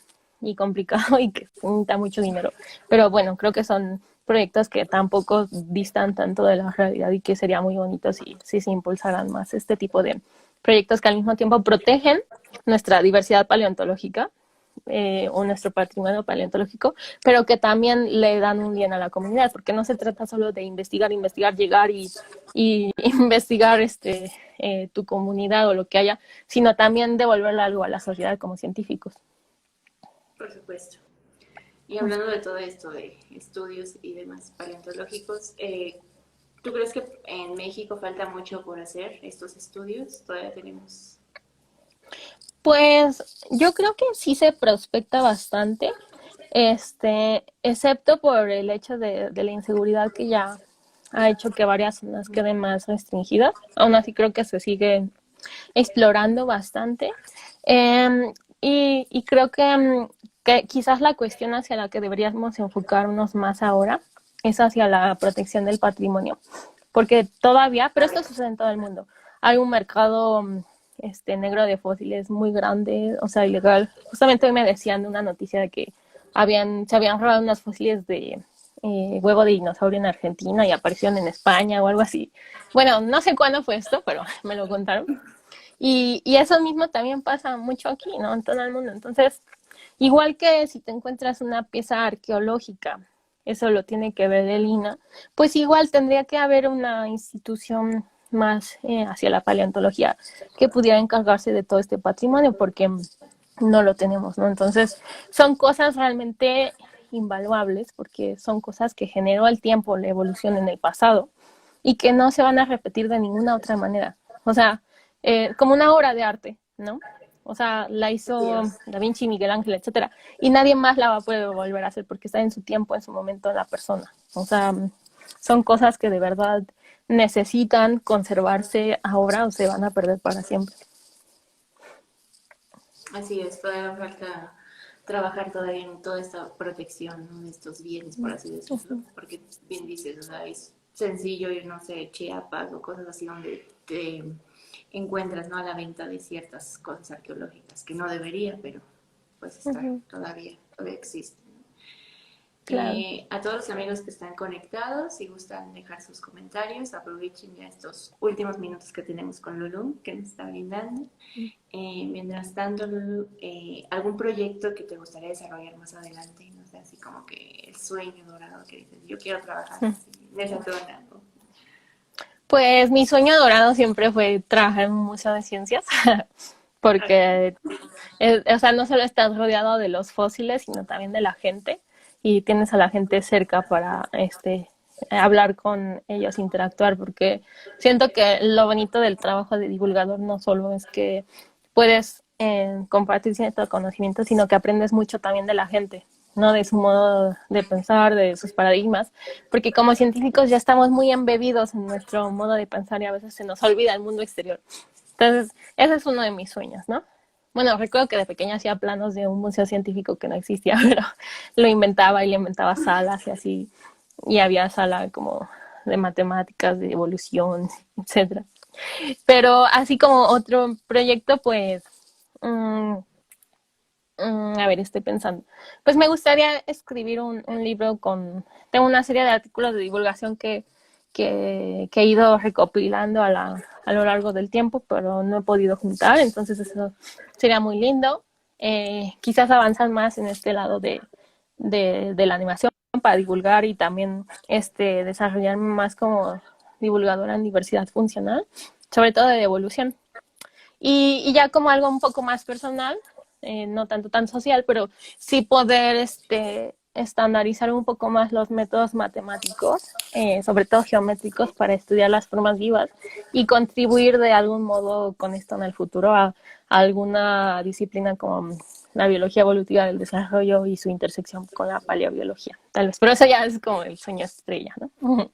complicado y que necesita mucho dinero, pero bueno, creo que son proyectos que tampoco distan tanto de la realidad y que sería muy bonito si se impulsaran más este tipo de proyectos que al mismo tiempo protegen nuestra diversidad paleontológica o nuestro patrimonio paleontológico, pero que también le dan un bien a la comunidad, porque no se trata solo de investigar, llegar y investigar tu comunidad o lo que haya, sino también devolverle algo a la sociedad como científicos. Por supuesto. Y hablando de todo esto, de estudios y demás paleontológicos, ¿tú crees que en México falta mucho por hacer estos estudios? Todavía tenemos... Pues yo creo que sí se prospecta bastante, excepto por el hecho de la inseguridad que ya ha hecho que varias zonas queden más restringidas. Aún así creo que se sigue explorando bastante. Y creo que quizás la cuestión hacia la que deberíamos enfocarnos más ahora es hacia la protección del patrimonio, porque todavía, pero esto sucede en todo el mundo, hay un mercado negro de fósiles muy grande, o sea, ilegal. Justamente hoy me decían de una noticia de que se habían robado unos fósiles de huevo de dinosaurio en Argentina y aparecieron en España o algo así. Bueno, no sé cuándo fue esto, pero me lo contaron. Y eso mismo también pasa mucho aquí, ¿no? En todo el mundo. Entonces, igual que si te encuentras una pieza arqueológica, eso lo tiene que ver el INAH, pues igual tendría que haber una institución más hacia la paleontología que pudiera encargarse de todo este patrimonio, porque no lo tenemos, ¿no? Entonces, son cosas realmente invaluables, porque son cosas que generó el tiempo, la evolución en el pasado, y que no se van a repetir de ninguna otra manera. O sea, como una obra de arte, ¿no? O sea, la Así hizo es. Da Vinci, Miguel Ángel, etcétera, y nadie más la va a poder volver a hacer porque está en su tiempo, en su momento, la persona. O sea, son cosas que de verdad necesitan conservarse ahora o se van a perder para siempre. Así es, todavía falta trabajar todavía en toda esta protección, ¿no? De estos bienes, por así decirlo, porque bien dices, o sea, es sencillo ir, no sé, Chiapas o cosas así donde te encuentras, ¿no? A la venta de ciertas cosas arqueológicas, que no debería, pero pues está, todavía existe. Claro. A todos los amigos que están conectados, si gustan dejar sus comentarios, aprovechen ya estos últimos minutos que tenemos con Lulú, que nos está brindando. Mientras tanto, Lulú, ¿algún proyecto que te gustaría desarrollar más adelante? No sé, así como que el sueño dorado que dices, yo quiero trabajar así, en esa zona, ¿no? Pues mi sueño dorado siempre fue trabajar en un museo de ciencias, porque, o sea, no solo estás rodeado de los fósiles, sino también de la gente, y tienes a la gente cerca para hablar con ellos, interactuar, porque siento que lo bonito del trabajo de divulgador no solo es que puedes compartir cierto conocimiento, sino que aprendes mucho también de la gente, ¿no? De su modo de pensar, de sus paradigmas, porque como científicos ya estamos muy embebidos en nuestro modo de pensar y a veces se nos olvida el mundo exterior. Entonces, ese es uno de mis sueños, ¿no? Bueno, recuerdo que de pequeña hacía planos de un museo científico que no existía, pero lo inventaba y le inventaba salas y así, y había sala como de matemáticas, de evolución, etcétera. Pero así como otro proyecto, pues mmm, a ver, estoy pensando. Pues me gustaría escribir un libro con... Tengo una serie de artículos de divulgación que he ido recopilando a lo largo del tiempo, pero no he podido juntar, entonces eso sería muy lindo. Quizás avanzar más en este lado de la animación para divulgar y también desarrollarme más como divulgadora en diversidad funcional, sobre todo de evolución. Y ya como algo un poco más personal, no tanto tan social, pero sí poder estandarizar un poco más los métodos matemáticos, sobre todo geométricos, para estudiar las formas vivas y contribuir de algún modo con esto en el futuro a alguna disciplina como la biología evolutiva del desarrollo y su intersección con la paleobiología, tal vez. Pero eso ya es como el sueño estrella, ¿no?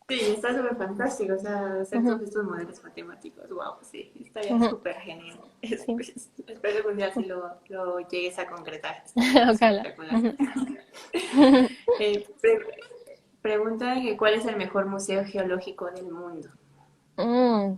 Sí, está súper fantástico, o sea, hacer todos estos modelos matemáticos, wow, sí, estaría súper genial. Sí. Espero que un día sí lo llegues a concretar, estaría Ojalá. espectacular. Pregunta que ¿cuál es el mejor museo geológico del mundo? Mm.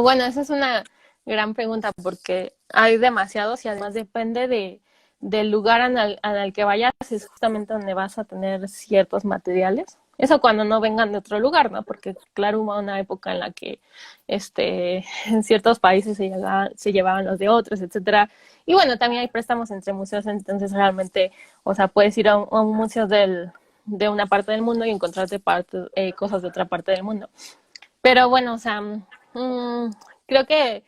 Bueno, esa es una gran pregunta porque hay demasiados y además depende del lugar al que vayas, es justamente donde vas a tener ciertos materiales. Eso cuando no vengan de otro lugar, ¿no? Porque claro, hubo una época en la que en ciertos países se llevaban los de otros, etcétera. Y bueno, también hay préstamos entre museos, entonces realmente, o sea, puedes ir a un museo de una parte del mundo y encontrarte cosas de otra parte del mundo. Pero bueno, o sea, creo que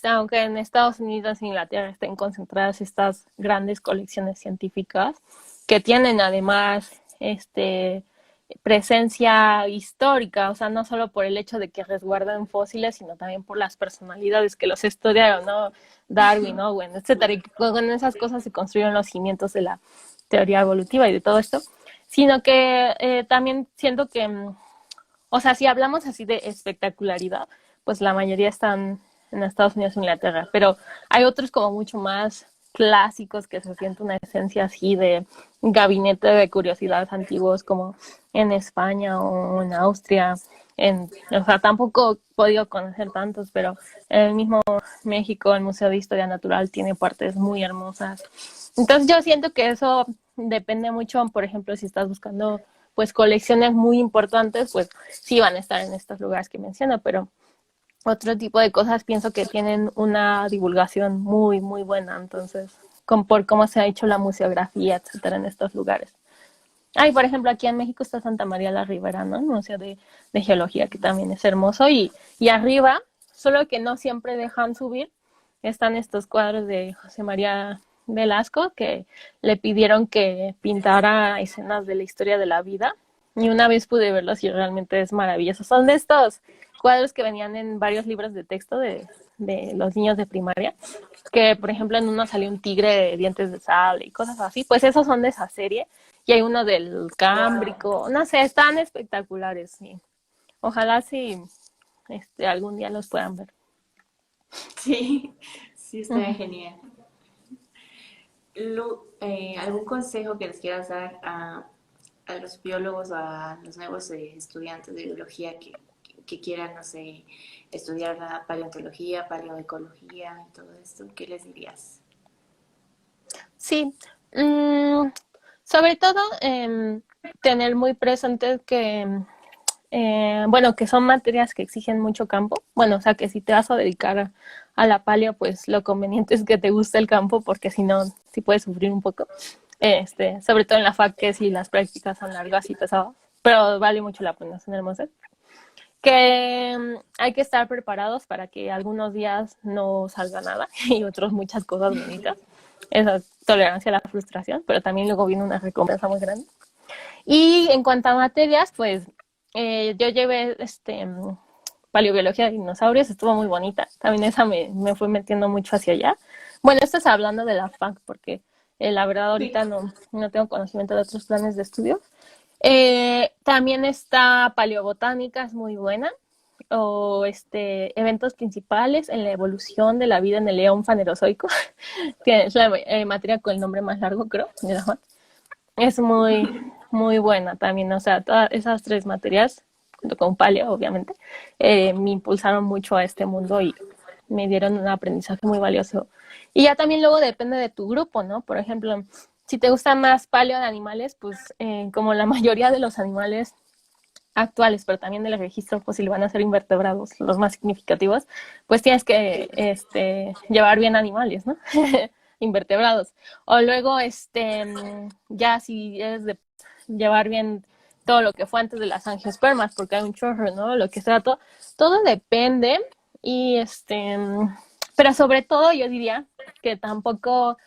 aunque en Estados Unidos e Inglaterra estén concentradas estas grandes colecciones científicas, que tienen además presencia histórica, o sea, no solo por el hecho de que resguardan fósiles, sino también por las personalidades que los estudiaron, ¿no? Darwin, Owen, etcétera, y con esas cosas se construyeron los cimientos de la teoría evolutiva y de todo esto, sino que también siento que o sea, si hablamos así de espectacularidad, pues la mayoría están en Estados Unidos e Inglaterra, pero hay otros como mucho más clásicos que se siente una esencia así de gabinete de curiosidades antiguos como en España o en Austria. O sea, tampoco he podido conocer tantos, pero en el mismo México, el Museo de Historia Natural tiene partes muy hermosas. Entonces yo siento que eso depende mucho, por ejemplo, si estás buscando pues colecciones muy importantes, pues sí van a estar en estos lugares que menciono, pero otro tipo de cosas pienso que tienen una divulgación muy, muy buena, entonces, por cómo se ha hecho la museografía, etcétera, en estos lugares. Ay, por ejemplo, aquí en México está Santa María la Ribera, ¿no? El Museo de Geología, que también es hermoso, y arriba, solo que no siempre dejan subir, están estos cuadros de José María Velasco, que le pidieron que pintara escenas de la historia de la vida, y una vez pude verlos y realmente es maravilloso. Son de estos cuadros que venían en varios libros de texto de los niños de primaria, que por ejemplo en uno salió un tigre de dientes de sable y cosas así, pues esos son de esa serie, y hay uno del Wow. Cámbrico, no sé, están espectaculares, sí. Ojalá sí algún día los puedan ver. Sí, sí, está Ujú. genial. ¿Algún consejo que les quieras dar a los biólogos o a los nuevos estudiantes de biología que quieran, no sé, estudiar la paleontología, paleoecología y todo esto? ¿Qué les dirías? Sí, mm, sobre todo tener muy presente que, bueno, que son materias que exigen mucho campo. Bueno, o sea, que si te vas a dedicar a la paleo, pues lo conveniente es que te guste el campo, porque si no, sí puedes sufrir un poco. Sobre todo en la fac, que si las prácticas son largas y pesadas, pero vale mucho la pena, son hermosas. Que hay que estar preparados para que algunos días no salga nada y otros muchas cosas bonitas. Esa tolerancia a la frustración, pero también luego viene una recompensa muy grande. Y en cuanto a materias, pues yo llevé paleobiología de dinosaurios, estuvo muy bonita. También esa me fue metiendo mucho hacia allá. Bueno, esto es hablando de la FAC, porque la verdad ahorita Sí. no tengo conocimiento de otros planes de estudio. También está paleobotánica, es muy buena. O eventos principales en la evolución de la vida en el león fanerozoico, que es la materia con el nombre más largo, creo, de la FAC. Es muy, muy buena también, o sea, todas esas tres materias, junto con paleo, obviamente, me impulsaron mucho a este mundo y me dieron un aprendizaje muy valioso. Y ya también luego depende de tu grupo, ¿no? Por ejemplo, si te gusta más paleo de animales, pues como la mayoría de los animales actuales, pero también del registro fósil van a ser invertebrados, los más significativos, pues tienes que llevar bien animales, ¿no? Invertebrados. O luego, ya si es de llevar bien todo lo que fue antes de las angiospermas, porque hay un chorro, ¿no? Lo que sea, todo depende. Y pero sobre todo yo diría que tampoco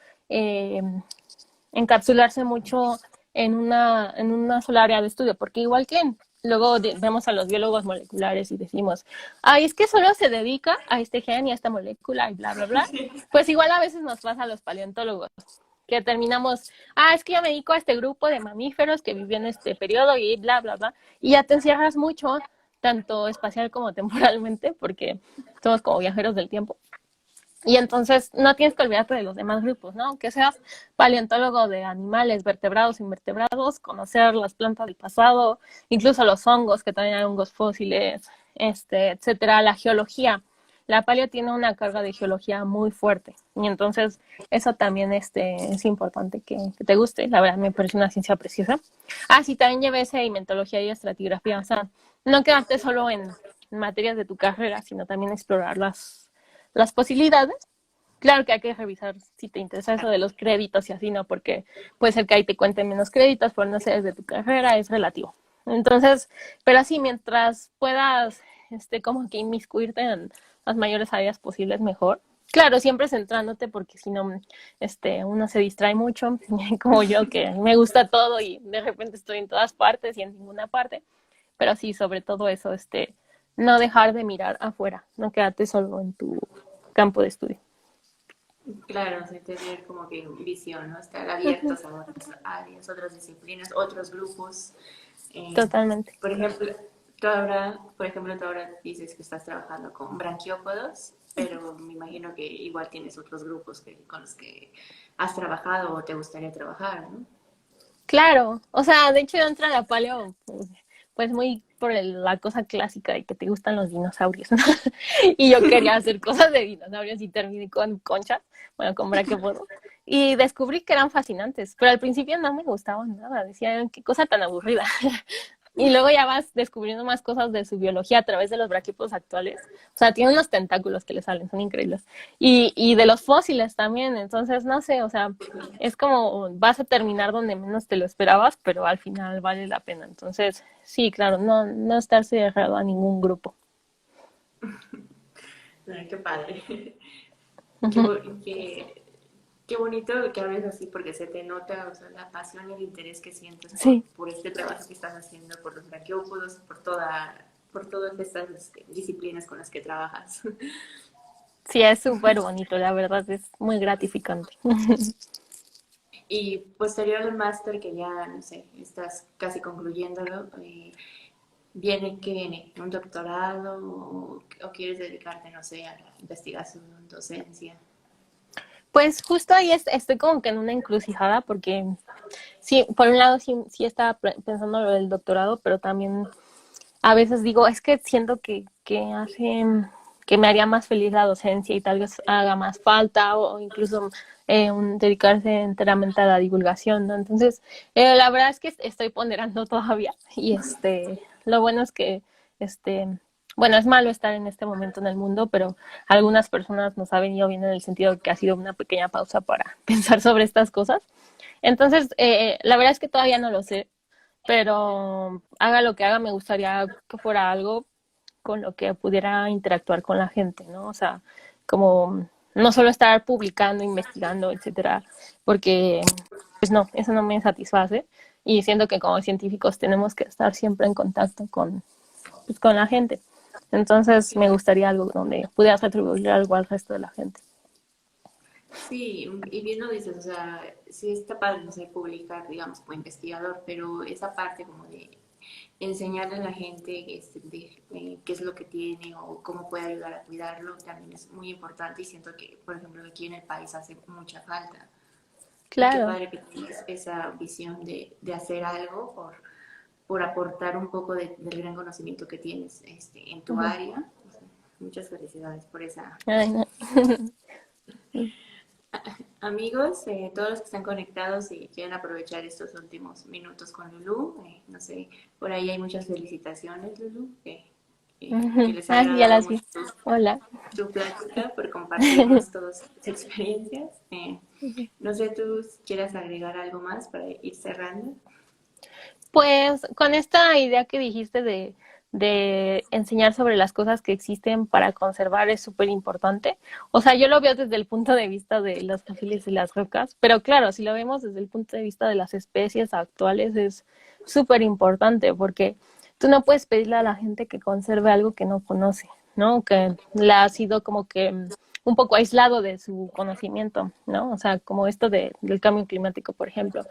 encapsularse mucho en una sola área de estudio, porque igual que luego vemos a los biólogos moleculares y decimos, ay, es que solo se dedica a este gen y a esta molécula y bla, bla, bla, pues igual a veces nos pasa a los paleontólogos, que terminamos, es que yo me dedico a este grupo de mamíferos que vivió en este periodo y bla, bla, bla, y ya te encierras mucho, tanto espacial como temporalmente, porque somos como viajeros del tiempo. Y entonces no tienes que olvidarte de los demás grupos, ¿no? Aunque seas paleontólogo de animales, vertebrados, invertebrados, conocer las plantas del pasado, incluso los hongos, que también hay hongos fósiles, etcétera, la geología. La paleo tiene una carga de geología muy fuerte y entonces eso también es importante que te guste. La verdad me parece una ciencia preciosa. Sí, también llevé sedimentología y estratigrafía, o sea, no quedarte solo en materias de tu carrera, sino también explorar las posibilidades. Claro que hay que revisar si te interesa eso de los créditos y así, ¿no? Porque puede ser que ahí te cuenten menos créditos por no ser de tu carrera, es relativo. Entonces, pero así, mientras puedas, como que inmiscuirte en las mayores áreas posibles, mejor. Claro, siempre centrándote porque si no, uno se distrae mucho, como yo, que me gusta todo y de repente estoy en todas partes y en ninguna parte. Pero sí, sobre todo eso, no dejar de mirar afuera, no quedarte solo en tu campo de estudio. Claro, o sea, tener como que visión, ¿no? Estar Ujú. abiertos a otras áreas, otras disciplinas, otros grupos. Eh, Totalmente. por ejemplo, tú ahora dices que estás trabajando con branquiópodos. pero me imagino que igual tienes otros grupos con los que has trabajado o te gustaría trabajar, ¿no? Claro, o sea, de hecho yo entré a la paleo, pues muy por la cosa clásica de que te gustan los dinosaurios, ¿no? Y yo quería hacer cosas de dinosaurios y terminé con conchas, bueno, con braquipodo. Y descubrí que eran fascinantes, pero al principio no me gustaban nada, decía, qué cosa tan aburrida. Y luego ya vas descubriendo más cosas de su biología a través de los braquipodos actuales. O sea, tienen unos tentáculos que le salen, son increíbles. Y de los fósiles también. Entonces, no sé, o sea, es como vas a terminar donde menos te lo esperabas, pero al final vale la pena. Entonces, sí, claro, no estarse cerrado a ningún grupo. Ay, qué padre. Qué, Ujú. bo- qué, qué bonito que hables así porque se te nota, o sea, la pasión y el interés que sientes Sí, por este trabajo que estás haciendo, por los braquiópodos, por todas estas disciplinas con las que trabajas. sí, es súper bonito, la verdad, es muy gratificante. Y posterior al máster que ya, no sé, estás casi concluyéndolo, ¿qué viene? ¿Un doctorado o quieres dedicarte, no sé, a la investigación, docencia? Pues justo ahí estoy como que en una encrucijada porque sí, por un lado sí estaba pensando lo del doctorado, pero también a veces digo, es que siento que hace que me haría más feliz la docencia y tal vez haga más falta o incluso dedicarse enteramente a la divulgación, ¿no? Entonces, la verdad es que estoy ponderando todavía y lo bueno es que, este, bueno, es malo estar en este momento en el mundo, pero a algunas personas nos ha venido bien en el sentido de que ha sido una pequeña pausa para pensar sobre estas cosas. Entonces, la verdad es que todavía no lo sé, pero haga lo que haga, me gustaría que fuera algo con lo que pudiera interactuar con la gente, ¿no? O sea, como no solo estar publicando, investigando, etcétera, porque, pues no, eso no me satisface y siento que como científicos tenemos que estar siempre en contacto pues, con la gente. Entonces, me gustaría algo donde pudiera retribuir algo al resto de la gente. Sí, y bien lo dices, o sea, sí está padre, no sé, publicar, digamos, como investigador, pero esa parte como de enseñarle a la gente qué es lo que tiene o cómo puede ayudar a cuidarlo también es muy importante y siento que, por ejemplo, aquí en el país hace mucha falta. Y qué Claro. padre que tienes esa visión de hacer algo por aportar un poco del gran conocimiento que tienes en tu Ujú. área. Muchas felicidades por esa. Ay, no. Amigos, todos los que están conectados y quieren aprovechar estos últimos minutos con Lulu, no sé, por ahí hay muchas felicitaciones, Lulu, que les ha Ah, sí, ya agradado las vi. mucho Hola. tu plática, por compartirnos todas tus experiencias. No sé, tú si quieras agregar algo más para ir cerrando. Pues con esta idea que dijiste de enseñar sobre las cosas que existen para conservar es súper importante. O sea, yo lo veo desde el punto de vista de los fósiles y las rocas, pero claro, si lo vemos desde el punto de vista de las especies actuales es súper importante porque tú no puedes pedirle a la gente que conserve algo que no conoce, ¿no? Que la ha sido como que un poco aislado de su conocimiento, ¿no? O sea, como esto del cambio climático, por ejemplo.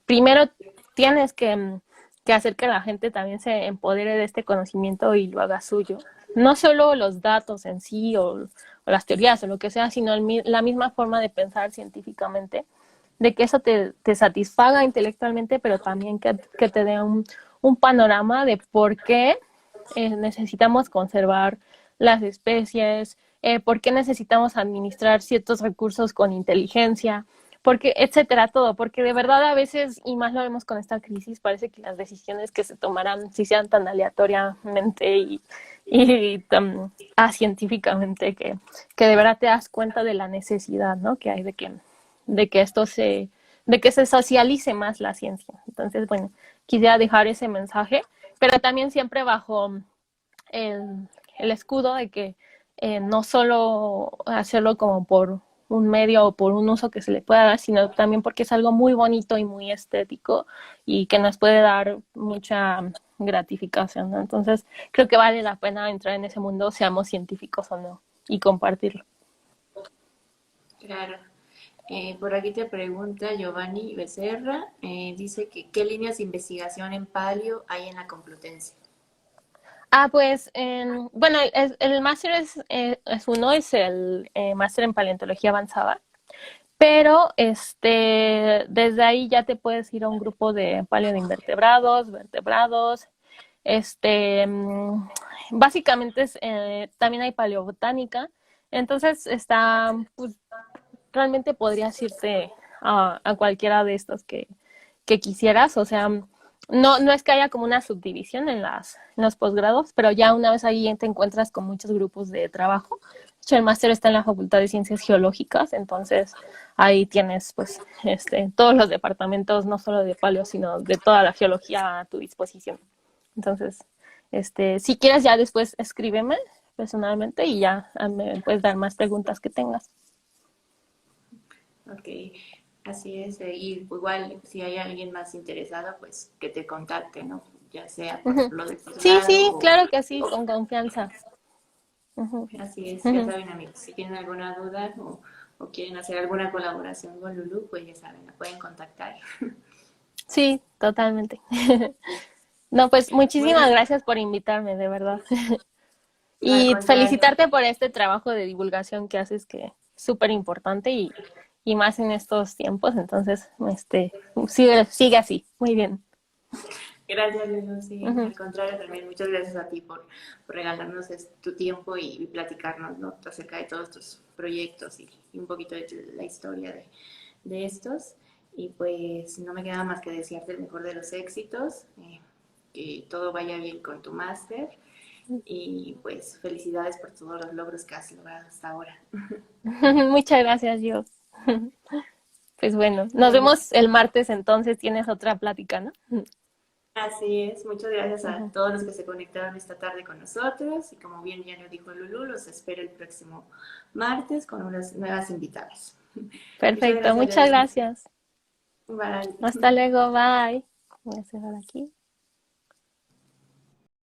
Primero tienes que hacer que la gente también se empodere de este conocimiento y lo haga suyo. No solo los datos en sí o las teorías o lo que sea, sino la misma forma de pensar científicamente, de que eso te satisfaga intelectualmente, pero también que te dé un panorama de por qué necesitamos conservar las especies, por qué necesitamos administrar ciertos recursos con inteligencia, porque, etcétera, todo, porque de verdad a veces, y más lo vemos con esta crisis, parece que las decisiones que se tomarán, si sean tan aleatoriamente y tan científicamente, que de verdad te das cuenta de la necesidad, ¿no? Que hay de que esto de que se socialice más la ciencia. Entonces, bueno, quisiera dejar ese mensaje, pero también siempre bajo el escudo de que no solo hacerlo como por un medio o por un uso que se le pueda dar, sino también porque es algo muy bonito y muy estético y que nos puede dar mucha gratificación, ¿no? Entonces, creo que vale la pena entrar en ese mundo, seamos científicos o no, y compartirlo. Claro. Por aquí te pregunta Giovanni Becerra, dice que qué líneas de investigación en palio hay en la Complutense. Pues, bueno, el máster es el máster en paleontología avanzada, pero desde ahí ya te puedes ir a un grupo de paleoinvertebrados, vertebrados, básicamente también hay paleobotánica, entonces pues, realmente podrías irte a cualquiera de estos que quisieras, o sea, no es que haya como una subdivisión en los posgrados, pero ya una vez ahí te encuentras con muchos grupos de trabajo. De hecho, el máster está en la Facultad de Ciencias Geológicas, entonces ahí tienes pues todos los departamentos, no solo de paleo, sino de toda la geología a tu disposición. Entonces, si quieres ya después escríbeme personalmente y ya me puedes dar más preguntas que tengas. Ok, así es. Y igual, si hay alguien más interesado, pues que te contacte, ¿no? Ya sea por Ujú. lo del Sí, posgrado sí, claro que sí, con confianza. Ujú, así es. Ya ujú. saben, amigos, si tienen alguna duda o quieren hacer alguna colaboración con Lulu, pues ya saben, la pueden contactar. Sí, totalmente. No, pues Bueno, muchísimas gracias por invitarme, de verdad. no, al Y contrario. felicitarte por este trabajo de divulgación que haces, que es súper importante y más en estos tiempos. Entonces, sigue así. Muy bien. Gracias, Lulu. Sí, Ujú. al contrario, también muchas gracias a ti por regalarnos tu tiempo y platicarnos, ¿no? Acerca de todos tus proyectos y un poquito de la historia de estos. Y pues no me queda más que desearte el mejor de los éxitos, que todo vaya bien con tu máster y pues felicidades por todos los logros que has logrado hasta ahora. Muchas gracias, Dios. Pues bueno, nos Bueno, vemos el martes entonces. Tienes otra plática, ¿no? así es. Muchas gracias a Ujú. todos los que se conectaron esta tarde con nosotros y como bien ya lo dijo Lulu, los espero el próximo martes con unas nuevas invitadas. Muchas Perfecto, gracias, muchas Lulu. gracias. Bye. Hasta luego, bye. Voy a cerrar aquí.